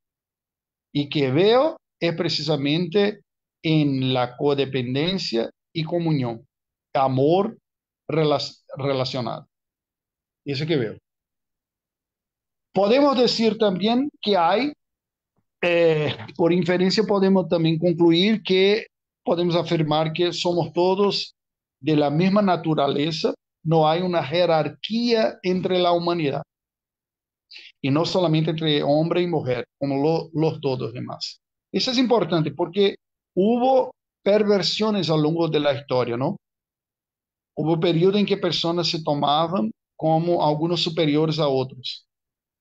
Y que veo es precisamente en la codependencia y comunión, amor relacionado. Eso que veo. Podemos decir también que hay, por inferencia, podemos también concluir que podemos afirmar que somos todos de la misma naturaleza, no hay una jerarquía entre la humanidad, y no solamente entre hombre y mujer, como los todos demás. Eso es importante porque hubo perversiones a lo largo de la historia, ¿no? Hubo periodos en que personas se tomaban como algunos superiores a otros.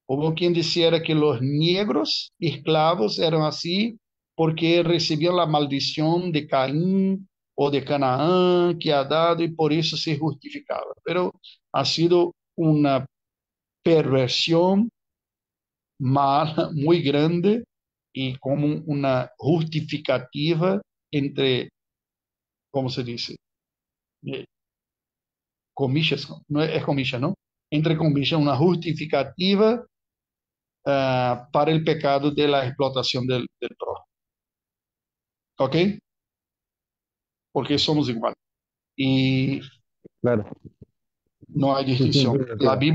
Hubo quien dijera que los negros esclavos eran así porque recibían la maldición de Caín o de Canaán que ha dado y por eso se justificaba. Pero ha sido una perversión mala, muy grande y como una justificativa entre, ¿cómo se dice? Eh, comillas, no es comillas, ¿no? Entre comillas, una justificativa para el pecado de la explotación del prójimo. ¿Ok? Porque somos iguales. Y Claro. no hay Sí, sí, distinción. entiendo, entiendo.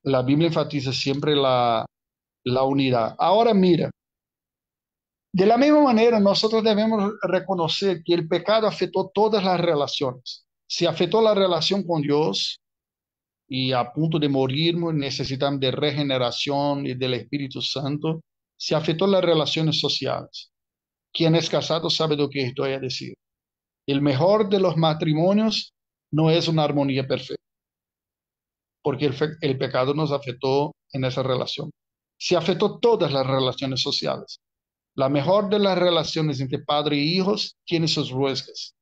La Biblia enfatiza siempre la unidad. Ahora mira, de la misma manera, nosotros debemos reconocer que el pecado afectó todas las relaciones. Si afectó la relación con Dios y a punto de morirnos, necesitamos de regeneración y del Espíritu Santo, se afectó las relaciones sociales. Quien es casado sabe lo que estoy a decir. El mejor de los matrimonios no es una armonía perfecta. porque el pecado nos afectó en esa relación. Se afectó todas las relaciones sociales. La mejor de las relaciones entre padre e hijos tiene sus riesgos.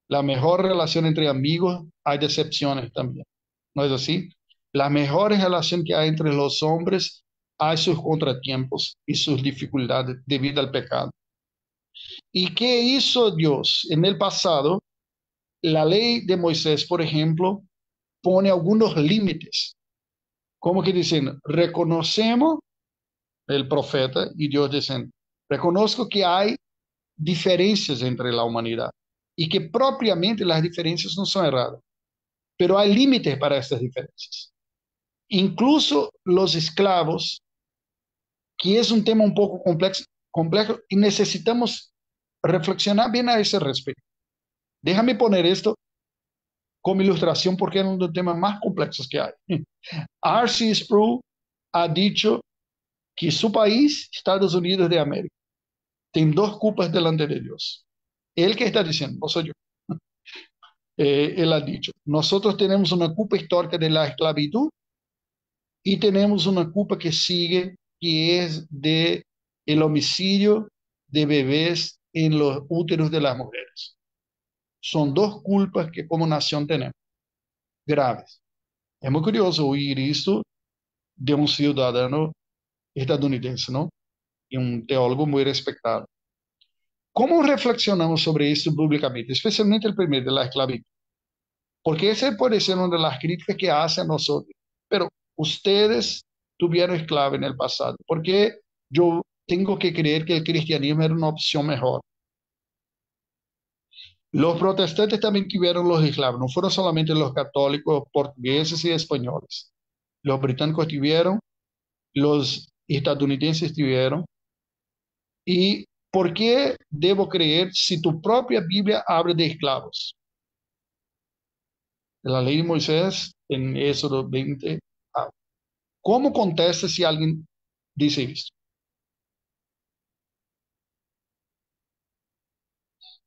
La mejor relación entre amigos, hay decepciones también. ¿No es así? La mejor relación que hay entre los hombres, hay sus contratiempos y sus dificultades debido al pecado. ¿Y qué hizo Dios? En el pasado, la ley de Moisés, por ejemplo, pone algunos límites. Como que dicen, reconocemos el profeta y Dios dicen, reconozco que hay diferencias entre la humanidad y que propiamente las diferencias no son erradas, pero hay límites para estas diferencias. Incluso los esclavos, que es un tema un poco complejo y necesitamos reflexionar bien a ese respecto. Déjame poner esto como ilustración porque es uno de los temas más complejos que hay. R.C. Sproul ha dicho que su país, Estados Unidos de América, tiene dos culpas delante de Dios. Él que está diciendo, no soy yo. Él ha dicho, nosotros tenemos una culpa histórica de la esclavitud y tenemos una culpa que sigue, que es de el homicidio de bebés en los úteros de las mujeres. Son dos culpas que como nación tenemos, graves. Es muy curioso oír esto de un ciudadano estadounidense, ¿no? Y un teólogo muy respetado. ¿Cómo reflexionamos sobre esto públicamente? Especialmente el primero de la esclavitud. Porque esa puede ser una de las críticas que hace a nosotros. Pero ustedes tuvieron esclavos en el pasado. ¿Por qué yo tengo que creer que el cristianismo era una opción mejor? Los protestantes también tuvieron los esclavos. No fueron solamente los católicos portugueses y españoles. Los británicos tuvieron, los estadounidenses tuvieron. ¿Y por qué debo creer si tu propia Biblia habla de esclavos? La ley de Moisés en Éxodo 20 habla. ¿Cómo contesta si alguien dice esto?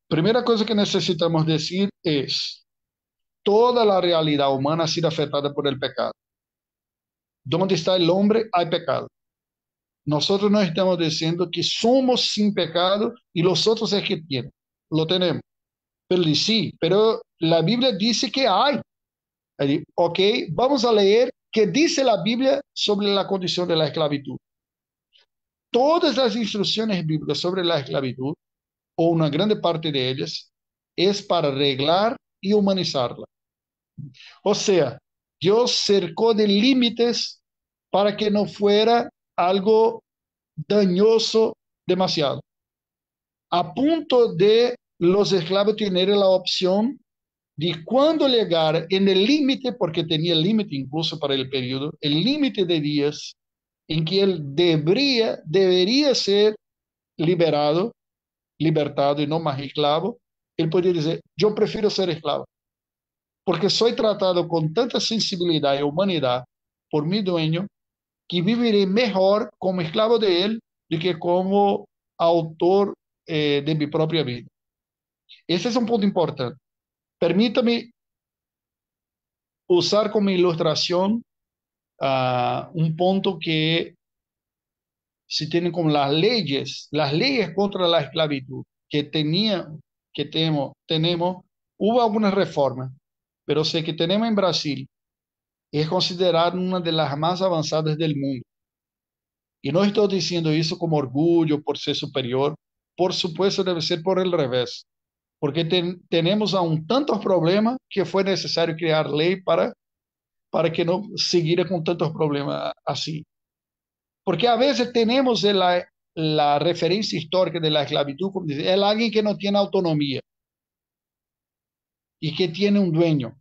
Primera cosa que necesitamos decir es, toda la realidad humana ha sido afectada por el pecado. Donde está el hombre, hay pecado. Nosotros no estamos diciendo que somos sin pecado y los otros es que tienen. Lo tenemos. Pero sí, pero la Biblia dice que hay. Ok, vamos a leer qué dice la Biblia sobre la condición de la esclavitud. Todas las instrucciones bíblicas sobre la esclavitud, o una grande parte de ellas, es para arreglar y humanizarla. O sea, Dios cercó de límites para que no fuera algo dañoso demasiado, a punto de los esclavos tener la opción de cuando llegar en el límite, porque tenía el límite incluso para el periodo, el límite de días en que él debería ser libertado y no más esclavo, él podía decir, yo prefiero ser esclavo, porque soy tratado con tanta sensibilidad y humanidad por mi dueño, que viviré mejor como esclavo de él do que como autor de mi propia vida. Ese es un punto importante. Permítame usar como ilustración un punto que se tienen como las leyes contra la esclavitud que tenemos, hubo algunas reformas, pero sé que tenemos en Brasil, es considerada una de las más avanzadas del mundo. Y no estoy diciendo eso como orgullo por ser superior, por supuesto debe ser por el revés, porque tenemos aún tantos problemas que fue necesario crear ley para que no siguiera con tantos problemas así. Porque a veces tenemos la referencia histórica de la esclavitud como dice, es alguien que no tiene autonomía y que tiene un dueño.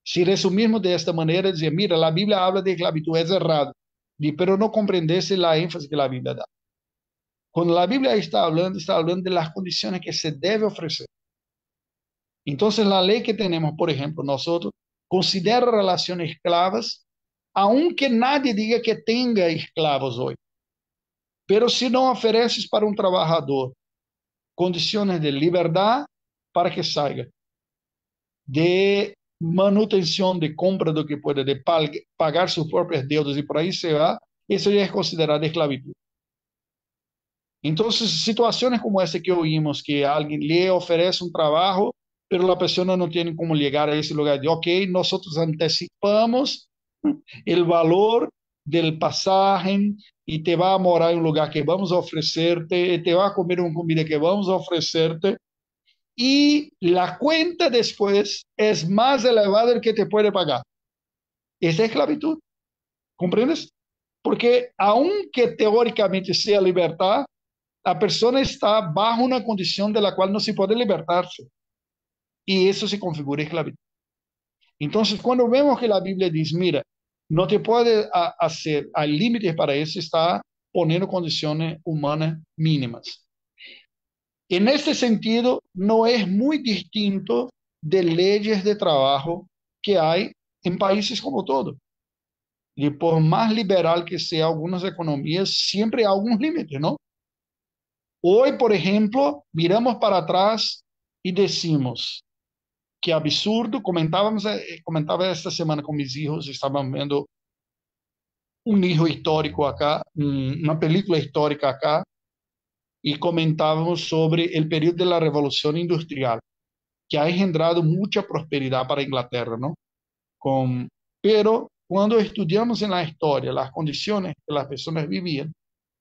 Si resumimos de esta manera, decir, mira, la Biblia habla de esclavitud, es errado, pero no comprendese la énfasis que la Biblia da. Cuando la Biblia está hablando de las condiciones que se debe ofrecer. Entonces, la ley que tenemos, por ejemplo, nosotros, considera relaciones esclavas, aunque nadie diga que tenga esclavos hoy. Pero si no ofereces para un trabajador condiciones de libertad para que salga, de manutención de compra do que puede, de pagar sus propias deudas y por ahí se va, eso ya es considerado esclavitud. Entonces, situaciones como esa que oímos, que alguien le ofrece un trabajo, pero la persona no tiene cómo llegar a ese lugar de, ok, nosotros anticipamos el valor del pasaje y te va a morar en un lugar que vamos a ofrecerte, te va a comer una comida que vamos a ofrecerte y la cuenta después es más elevada del que te puede pagar. Esa es esclavitud, ¿comprendes? Porque aunque teóricamente sea libertad, la persona está bajo una condición de la cual no se puede libertarse. Y eso se configura esclavitud. Entonces, cuando vemos que la Biblia dice, mira, no te puede hacer, hay límites para eso, está poniendo condiciones humanas mínimas. En este sentido, no es muy distinto de leyes de trabajo que hay en países como todo. Y por más liberal que sea algunas economías, siempre hay algunos límites, ¿no? Hoy, por ejemplo, miramos para atrás y decimos, qué absurdo, comentaba esta semana con mis hijos, estaban viendo un hijo histórico acá, una película histórica acá, y comentábamos sobre el periodo de la Revolución Industrial, que ha engendrado mucha prosperidad para Inglaterra, ¿no? Pero cuando estudiamos en la historia las condiciones que las personas vivían,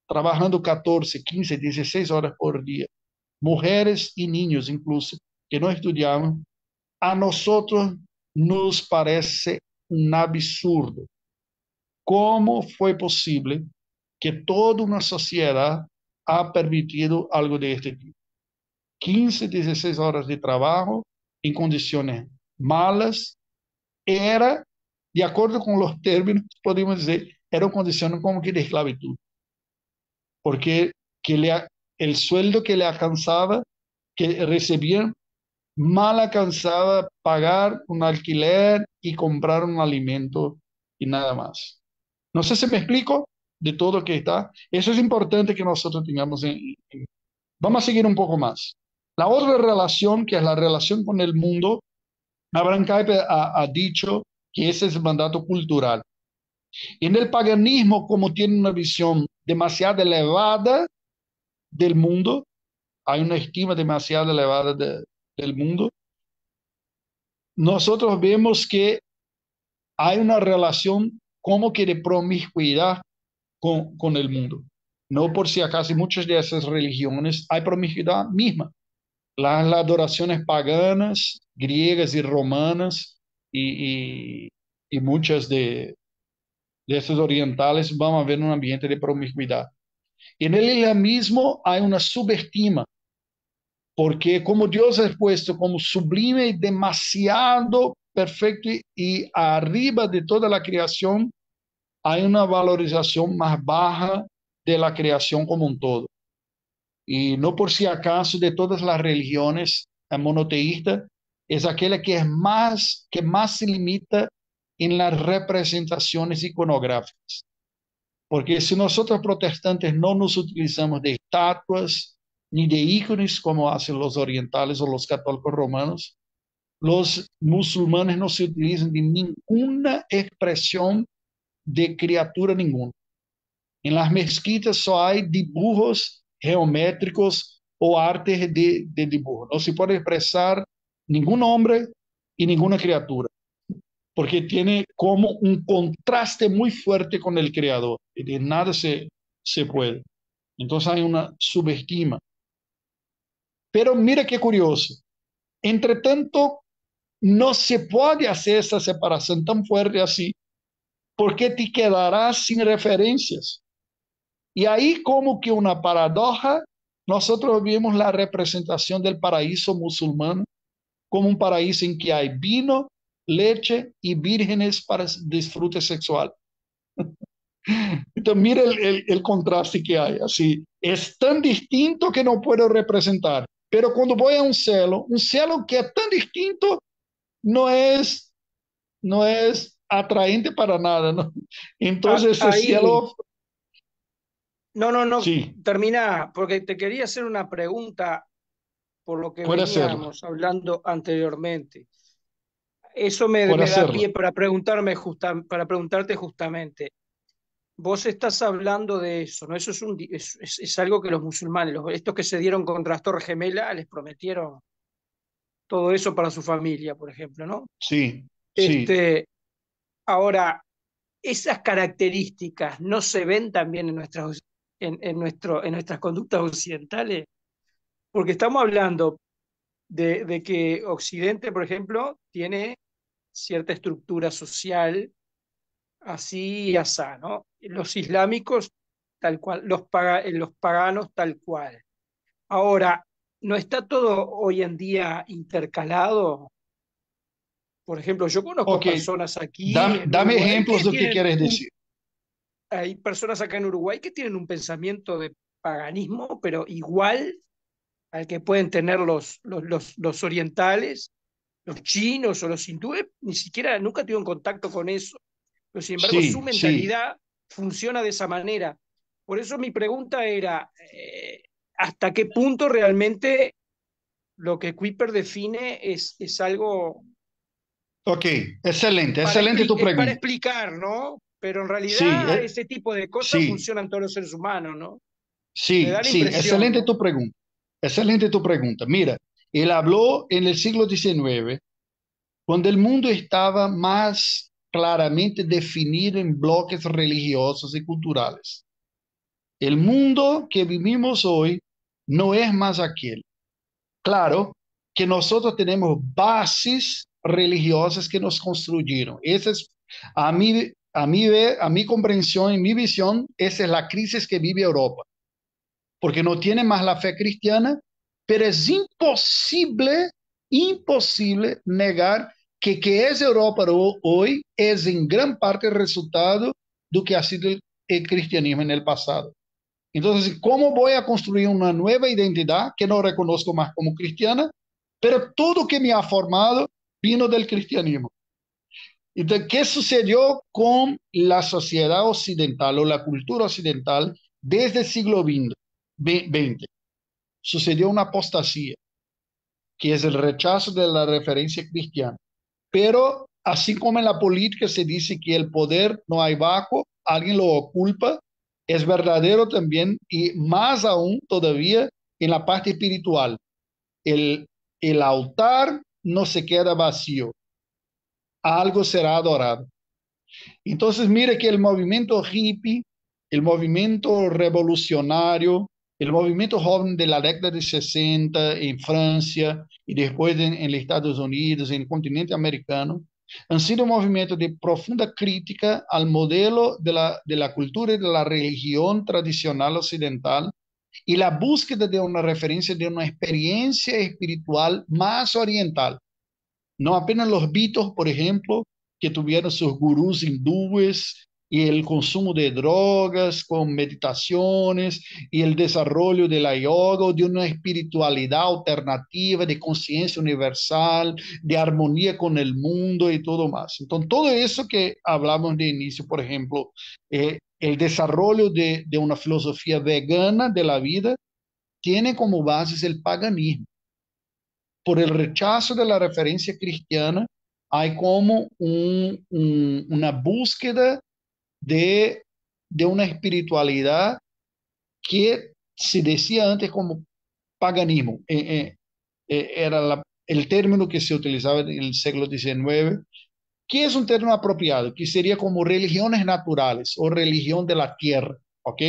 trabajando 14, 15, 16 horas por día, mujeres y niños incluso, que no estudiaban, a nosotros nos parece un absurdo. ¿Cómo fue posible que toda una sociedad ha permitido algo de este tipo? 15, 16 horas de trabajo en condiciones malas, era, de acuerdo con los términos, podemos decir, era una condición como que de esclavitud, porque el sueldo que le alcanzaba, que recibían, mal alcanzaba pagar un alquiler y comprar un alimento y nada más. No sé si me explico de todo lo que está. Eso es importante que nosotros tengamos Vamos a seguir un poco más. La otra relación, que es la relación con el mundo, Abraham Kuyper ha dicho que ese es el mandato cultural. En el paganismo, como tiene una visión demasiado elevada del mundo, hay una estima demasiado elevada del mundo, nosotros vemos que hay una relación como que de promiscuidad con el mundo. No por si acaso en muchas de esas religiones hay promiscuidad misma. Las adoraciones paganas, griegas y romanas y muchas de esas orientales van a ver un ambiente de promiscuidad. En el islamismo hay una subestima, porque como Dios es puesto como sublime y demasiado perfecto y arriba de toda la creación, hay una valorización más baja de la creación como un todo. Y no por si acaso de todas las religiones monoteístas, es aquella que más se limita en las representaciones iconográficas. Porque si nosotros protestantes no nos utilizamos de estatuas ni de íconos como hacen los orientales o los católicos romanos, los musulmanes no se utilizan de ninguna expresión de criatura ninguna. En las mezquitas solo hay dibujos geométricos o artes de dibujo. No se puede expresar ningún hombre y ninguna criatura, porque tiene como un contraste muy fuerte con el creador. Y de nada se puede. Entonces hay una subestima. Pero mira qué curioso. Entre tanto, no se puede hacer esa separación tan fuerte así, porque te quedarás sin referencias. Y ahí como que una paradoja, nosotros vemos la representación del paraíso musulmán como un paraíso en que hay vino, leche y vírgenes para disfrute sexual. Entonces mira el contraste que hay. Así, es tan distinto que no puedo representar. Pero cuando voy a un cielo que es tan distinto, no es, no es atraente para nada, ¿no? Entonces ese Ahí, cielo, no, sí, termina, porque te quería hacer una pregunta por lo que puede hacerlo. veníamos hablando anteriormente. eso me, por me da hacerlo. pie para para preguntarte justamente. Vos estás hablando de eso, ¿no? Eso es algo que los musulmanes, estos que se dieron contra las Torres Gemelas, les prometieron todo eso para su familia, por ejemplo, ¿no? Sí, sí. Este, ahora, esas características no se ven también en nuestras conductas occidentales, porque estamos hablando de que Occidente, por ejemplo, tiene cierta estructura social así y asá, ¿no? Los islámicos tal cual, los paganos tal cual. Ahora, ¿no está todo hoy en día intercalado? Por ejemplo, yo conozco Ok, personas aquí en dame Uruguay ejemplos que do que quieres decir. hay personas acá en Uruguay que tienen un pensamiento de paganismo, pero igual al que pueden tener los orientales, los chinos o los hindúes, ni siquiera nunca tuvieron contacto con eso, pero sin embargo su Sí, sí. mentalidad funciona de esa manera. Por eso mi pregunta era, ¿hasta qué punto realmente lo que Kuiper define es algo Ok, excelente, excelente tu para pregunta. explicar, ¿no? Pero en Sí, realidad ese tipo de cosas sí, funcionan todos los seres humanos, ¿no? Me sí, da la sí, impresión, excelente ¿no? tu pregunta. Excelente tu pregunta. Mira, él habló en el siglo XIX, cuando el mundo estaba más claramente definido en bloques religiosos y culturales. El mundo que vivimos hoy no es más aquel. Claro que nosotros tenemos bases religiosas que nos construyeron. Esa es, a mi comprensión y mi visión, esa es la crisis que vive Europa, porque no tiene más la fe cristiana, pero es imposible, imposible negar que es Europa hoy es en gran parte el resultado de lo que ha sido el cristianismo en el pasado. Entonces, ¿cómo voy a construir una nueva identidad que no reconozco más como cristiana? Pero todo que me ha formado vino del cristianismo. Entonces, ¿qué sucedió con la sociedad occidental o la cultura occidental desde el siglo XX? Sucedió una apostasía, que es el rechazo de la referencia cristiana. Pero así como en la política se dice que el poder no hay bajo, alguien lo oculta, es verdadero también y más aún todavía en la parte espiritual. El, el altar no se queda vacío, algo será adorado. Entonces, mire que el movimiento hippie, el movimiento revolucionario, el movimiento joven de la década de 60 en Francia y después en los Estados Unidos, en el continente americano, han sido movimientos de profunda crítica al modelo de la cultura y de la religión tradicional occidental y la búsqueda de una referencia de una experiencia espiritual más oriental. No apenas los Beatles, por ejemplo, que tuvieron sus gurús hindúes y el consumo de drogas con meditaciones y el desarrollo de la yoga, de una espiritualidad alternativa, de conciencia universal, de armonía con el mundo y todo más. Entonces, todo eso que hablamos de inicio, por ejemplo, el desarrollo de una filosofía vegana de la vida, tiene como bases el paganismo. Por el rechazo de la referencia cristiana, hay como una búsqueda de, de una espiritualidad que se decía antes como paganismo. Era el término que se utilizaba en el siglo XIX, que es un término apropiado, que sería como religiones naturales o religión de la tierra, ¿ok?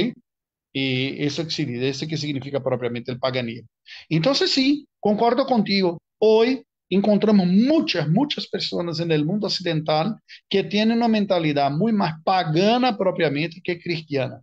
Y eso que significa propiamente el paganismo. Entonces, sí, concordo contigo. Hoy encontramos muchas, muchas personas en el mundo occidental que tienen una mentalidad muy más pagana propiamente que cristiana.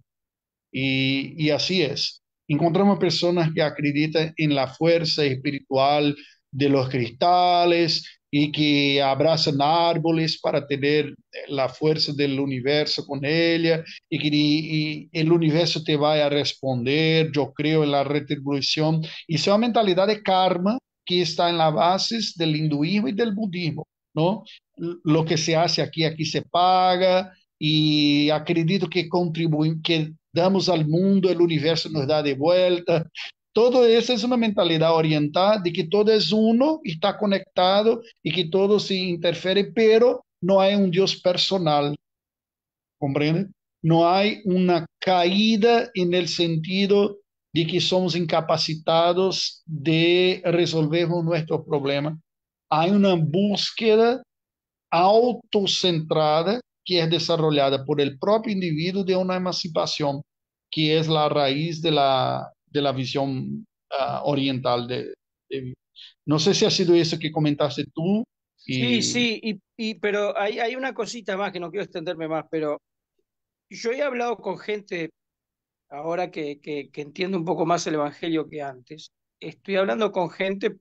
Y así es. Encontramos personas que acreditan en la fuerza espiritual de los cristales y que abrazan árboles para tener la fuerza del universo con ella y que el universo te va a responder. Yo creo en la retribución. Y es una mentalidad de karma que está en la base del hinduismo y del budismo, ¿no? Lo que se hace aquí, aquí se paga y acredito que contribuimos, que damos al mundo, el universo nos da de vuelta. Todo eso es una mentalidad oriental de que todo es uno, está conectado y que todo se interfiere, pero no hay un Dios personal, ¿comprende? No hay una caída en el sentido de que somos incapacitados de resolver nuestros problemas. Hay una búsqueda autocentrada que es desarrollada por el propio individuo de una emancipación, que es la raíz de la visión oriental de. No sé si ha sido eso que comentaste tú. Sí, Y sí, pero hay una cosita más que no quiero extenderme más, pero yo he hablado con gente ahora que entiende un poco más el Evangelio que antes. Estoy hablando con gente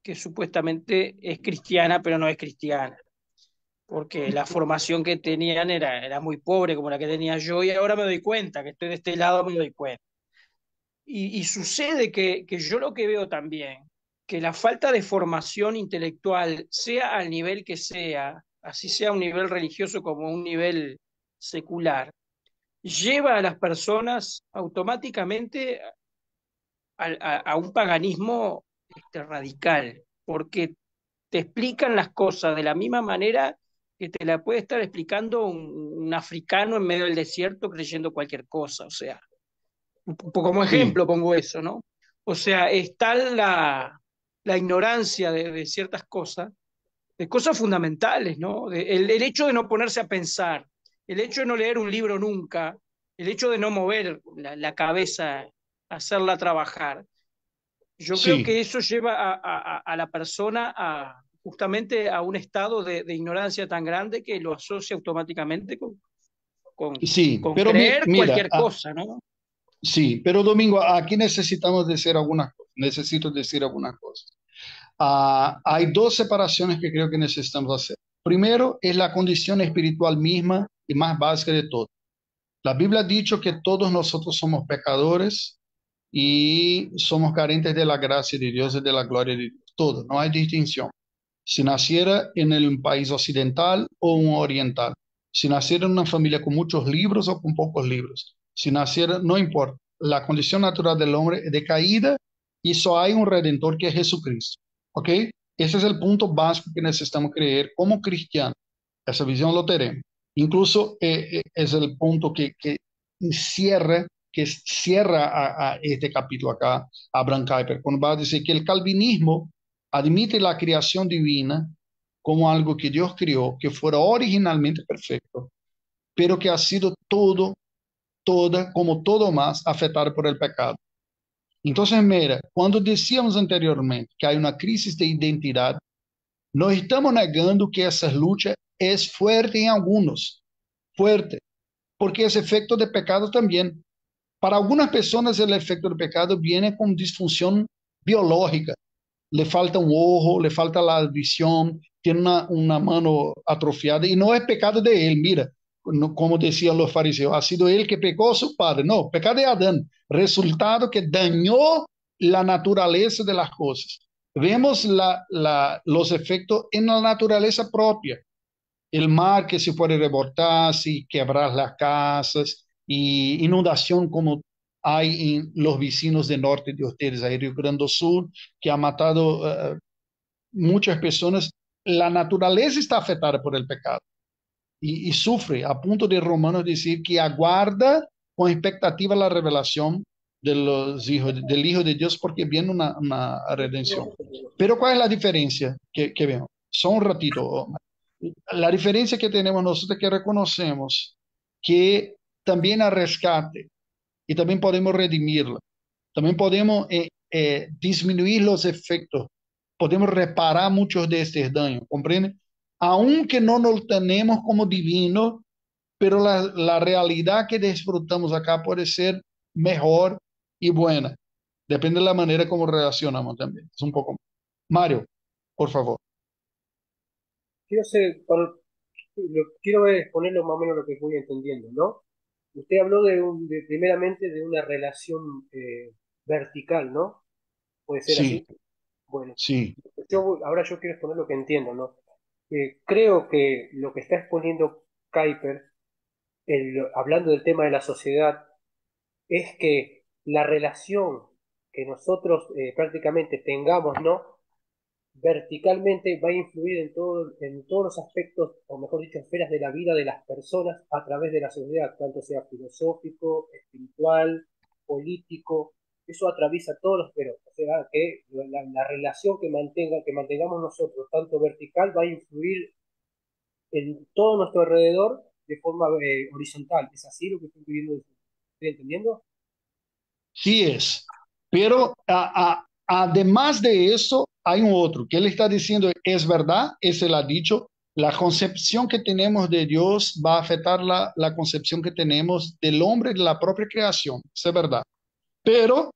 que supuestamente es cristiana, pero no es cristiana, porque la formación que tenían era muy pobre como la que tenía yo y ahora me doy cuenta, que estoy de este lado, me doy cuenta. Y sucede que yo lo que veo también, que la falta de formación intelectual, sea al nivel que sea, así sea un nivel religioso como un nivel secular, lleva a las personas automáticamente a un paganismo radical, porque te explican las cosas de la misma manera que te la puede estar explicando un africano en medio del desierto creyendo cualquier cosa. O sea, como sí, ejemplo pongo eso, ¿no? O sea, está la ignorancia de ciertas cosas, de cosas fundamentales, ¿no? El hecho de no ponerse a pensar, el hecho de no leer un libro nunca, el hecho de no mover la cabeza, hacerla trabajar. Yo creo sí, que eso lleva a la persona justamente a un estado de ignorancia tan grande que lo asocia automáticamente con, sí, con pero creer mira, cualquier cosa, ¿no? sí, pero Domingo, aquí necesitamos decir algunas cosas, necesito decir algunas cosas. Hay dos separaciones que creo que necesitamos hacer. Primero es la condición espiritual misma y más básica de todo. La Biblia ha dicho que todos nosotros somos pecadores y somos carentes de la gracia de Dios y de la gloria de Dios. Todos, no hay distinción. Si naciera en un país occidental o un oriental, si naciera en una familia con muchos libros o con pocos libros, si naciera, no importa. La condición natural del hombre es decaída y solo hay un redentor que es Jesucristo. ¿Ok? Ese es el punto básico que necesitamos creer como cristianos. Esa visión lo tenemos. Incluso es el punto que cierra a este capítulo acá, Abraham Kuyper, cuando va a decir que el calvinismo admite la creación divina como algo que Dios creó, que fuera originalmente perfecto, pero que ha sido como todo más, afectado por el pecado. Entonces, mira, cuando decíamos anteriormente que hay una crisis de identidad, no estamos negando que esa lucha es fuerte en algunos, fuerte, porque es efecto de pecado también. Para algunas personas el efecto del pecado viene con disfunción biológica. Le falta un ojo, le falta la visión, tiene una mano atrofiada y no es pecado de él, mira, como decían los fariseos, ha sido él que pecó a su padre, no, pecado de Adán, resultado que dañó la naturaleza de las cosas. Vemos los efectos en la naturaleza propia, el mar que se puede revoltarse y quebrar las casas, y inundación como hay en los vecinos del norte de ustedes, ahí Rio Grande do Sul, que ha matado muchas personas. La naturaleza está afectada por el pecado y sufre, a punto de Romanos decir que aguarda con expectativa la revelación del Hijo de Dios, porque viene una redención. Pero ¿cuál es la diferencia que vemos? Solo un ratito. La diferencia que tenemos nosotros es que reconocemos que también hay rescate y también podemos redimirla. También podemos disminuir los efectos, podemos reparar muchos de estos daños, ¿comprende? Aunque no nos tenemos como divino, pero la realidad que disfrutamos acá puede ser mejor y buena. Depende de la manera como relacionamos también. Es un poco. Mario, por favor. Quiero ser, quiero exponerlo más o menos lo que voy entendiendo, ¿no? Usted habló primeramente de una relación vertical, ¿no? ¿Puede ser así? Sí, Bueno, sí, ahora yo quiero exponer lo que entiendo, ¿no? Creo que lo que está exponiendo Kuiper, hablando del tema de la sociedad, es que la relación que nosotros prácticamente tengamos, ¿no? Verticalmente va a influir en todos los aspectos, o mejor dicho, esferas de la vida de las personas a través de la sociedad, tanto sea filosófico, espiritual, político. Eso atraviesa todos los pero, o sea, que la relación que mantengamos nosotros, tanto vertical, va a influir en todo nuestro alrededor de forma horizontal. ¿Es así lo que estoy pidiendo? ¿Estoy entendiendo? Sí es. Pero además de eso, hay un otro que él está diciendo, es verdad, ese él ha dicho, la concepción que tenemos de Dios va a afectar la concepción que tenemos del hombre, de la propia creación. Eso es verdad. Pero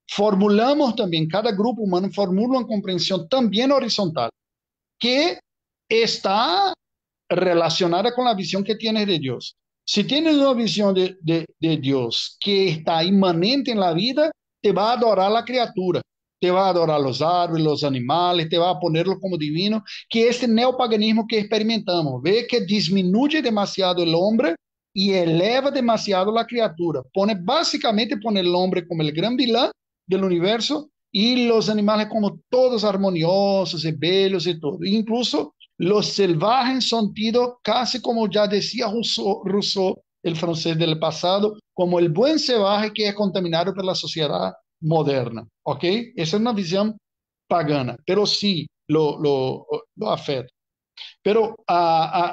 formulamos también, cada grupo humano formula una comprensión también horizontal, que está relacionada con la visión que tienes de Dios. Si tienes una visión de Dios que está inmanente en la vida, te va a adorar la criatura, te va a adorar los árboles, los animales, te va a ponerlo como divino, que este neopaganismo que experimentamos, ve que disminuye demasiado el hombre y eleva demasiado la criatura. Básicamente pone el hombre como el gran vilán del universo y los animales como todos armoniosos y bellos y todo. Incluso los salvajes son tidos casi como ya decía Rousseau, el francés del pasado, como el buen salvaje que es contaminado por la sociedad moderna. ¿Ok? Esa es una visión pagana, pero sí lo afecta. Pero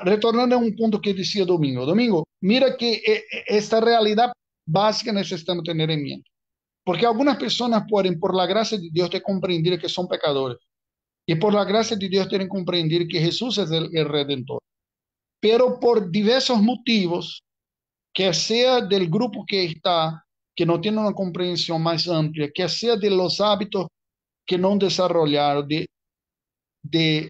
retornando a un punto que decía Domingo. Domingo, mira que esta realidad básica necesitamos tener en mente. Porque algunas personas pueden, por la gracia de Dios, de comprender que son pecadores. Y por la gracia de Dios tienen que comprender que Jesús es el Redentor. Pero por diversos motivos, que sea del grupo que está, que no tiene una comprensión más amplia, que sea de los hábitos que no desarrollaron, de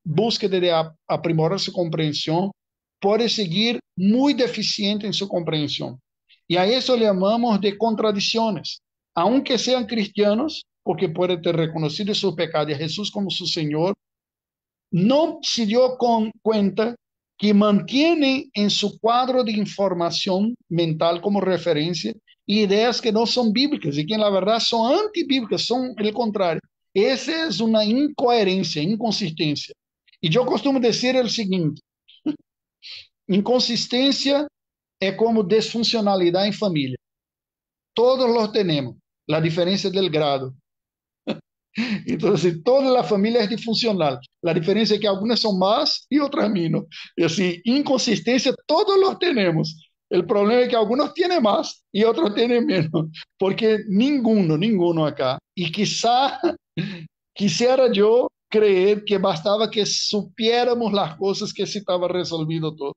búsqueda de aprimorar su comprensión, puede seguir muy deficiente en su comprensión. Y a eso le llamamos de contradicciones. Aunque sean cristianos, porque puede ter reconocido su pecado y a Jesús como su Señor, no se dio cuenta que mantiene en su cuadro de información mental como referencia ideas que no son bíblicas y que en la verdad son antibíblicas, son el contrario. Esa es una incoherencia, inconsistencia. Y yo costumo decir el siguiente: inconsistencia es como disfuncionalidad en familia. Todos los tenemos, la diferencia es del grado. Entonces, toda la familia es disfuncional. La diferencia es que algunas son más y otras menos. Y así, inconsistencia todos los tenemos. El problema es que algunos tienen más y otros tienen menos, porque ninguno acá. Y quizá quisiera yo creer que bastaba que supiéramos las cosas que se estaba resolviendo todo.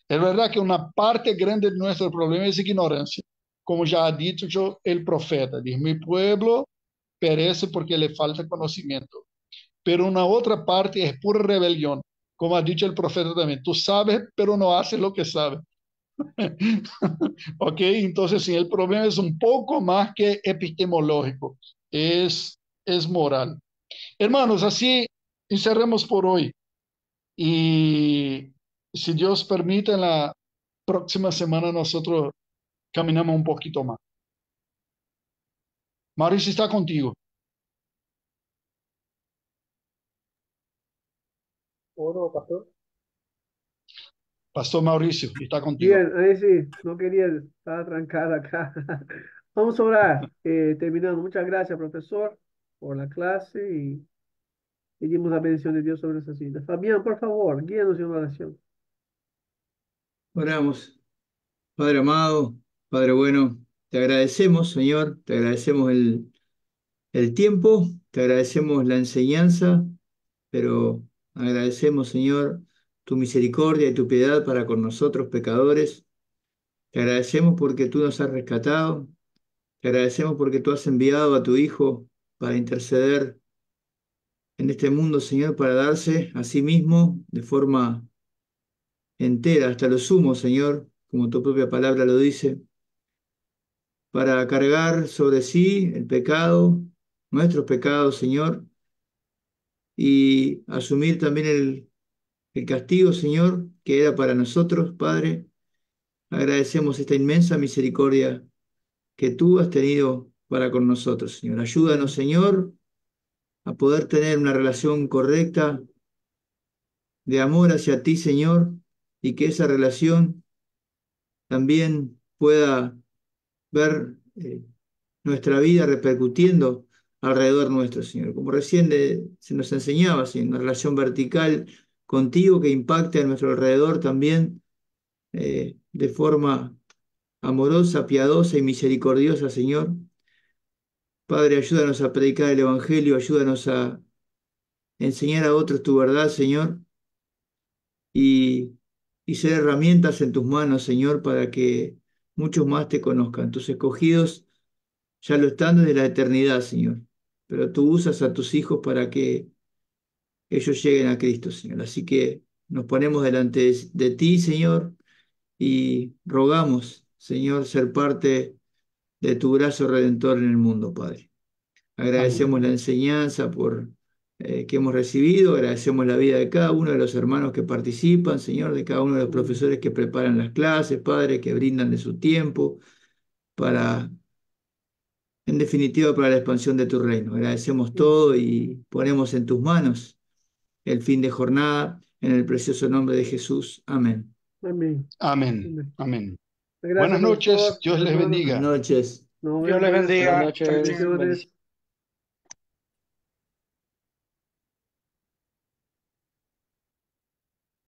Es verdad que una parte grande de nuestro problema es ignorancia. Como ya ha dicho yo, el profeta, dice, mi pueblo perece porque le falta conocimiento. Pero una otra parte es pura rebelión. Como ha dicho el profeta también, tú sabes, pero no haces lo que sabes. Ok, entonces sí, el problema es un poco más que epistemológico, es moral. Hermanos, así encerremos por hoy. Y si Dios permite, en la próxima semana nosotros caminamos un poquito más. Mauricio está contigo. ¿O no, pastor? Pastor Mauricio, está contigo. Bien, ahí sí, no quería estar trancada acá. Vamos a orar, terminando. Muchas gracias, profesor, por la clase y pedimos la bendición de Dios sobre esta cita. Fabián, por favor, guíanos en una oración. Oramos. Padre amado, Padre bueno, te agradecemos, Señor, te agradecemos el tiempo, te agradecemos la enseñanza, pero agradecemos, Señor, tu misericordia y tu piedad para con nosotros, pecadores. Te agradecemos porque tú nos has rescatado, te agradecemos porque tú has enviado a tu Hijo para interceder en este mundo, Señor, para darse a sí mismo de forma entera, hasta lo sumo, Señor, como tu propia palabra lo dice, para cargar sobre sí el pecado, nuestros pecados, Señor, y asumir también el castigo, Señor, que era para nosotros, Padre. Agradecemos esta inmensa misericordia que tú has tenido para con nosotros, Señor. Ayúdanos, Señor, a poder tener una relación correcta de amor hacia ti, Señor, y que esa relación también pueda ver nuestra vida repercutiendo alrededor nuestro, Señor. Como recién se nos enseñaba, Señor, una relación vertical contigo que impacte a nuestro alrededor también de forma amorosa, piadosa y misericordiosa, Señor. Padre, ayúdanos a predicar el Evangelio, ayúdanos a enseñar a otros tu verdad, Señor, y, y ser herramientas en tus manos, Señor, para que muchos más te conozcan. Tus escogidos ya lo están desde la eternidad, Señor, pero tú usas a tus hijos para que ellos lleguen a Cristo, Señor. Así que nos ponemos delante de ti, Señor, y rogamos, Señor, ser parte de tu brazo redentor en el mundo, Padre. Amén. Agradecemos la enseñanza que hemos recibido, agradecemos la vida de cada uno de los hermanos que participan, Señor, de cada uno de los profesores que preparan las clases, Padre, que brindan de su tiempo para, en definitiva, para la expansión de tu reino. Agradecemos todo y ponemos en tus manos el fin de jornada, en el precioso nombre de Jesús. Amén. Amén. Amén. Amén. Amén. Gracias, Buenas noches. profesor, Dios les hermanos. Buenas bendiga. noches. Nos Dios les vemos. Buenas bendiga. Chao, noches. chao. Bendiciones.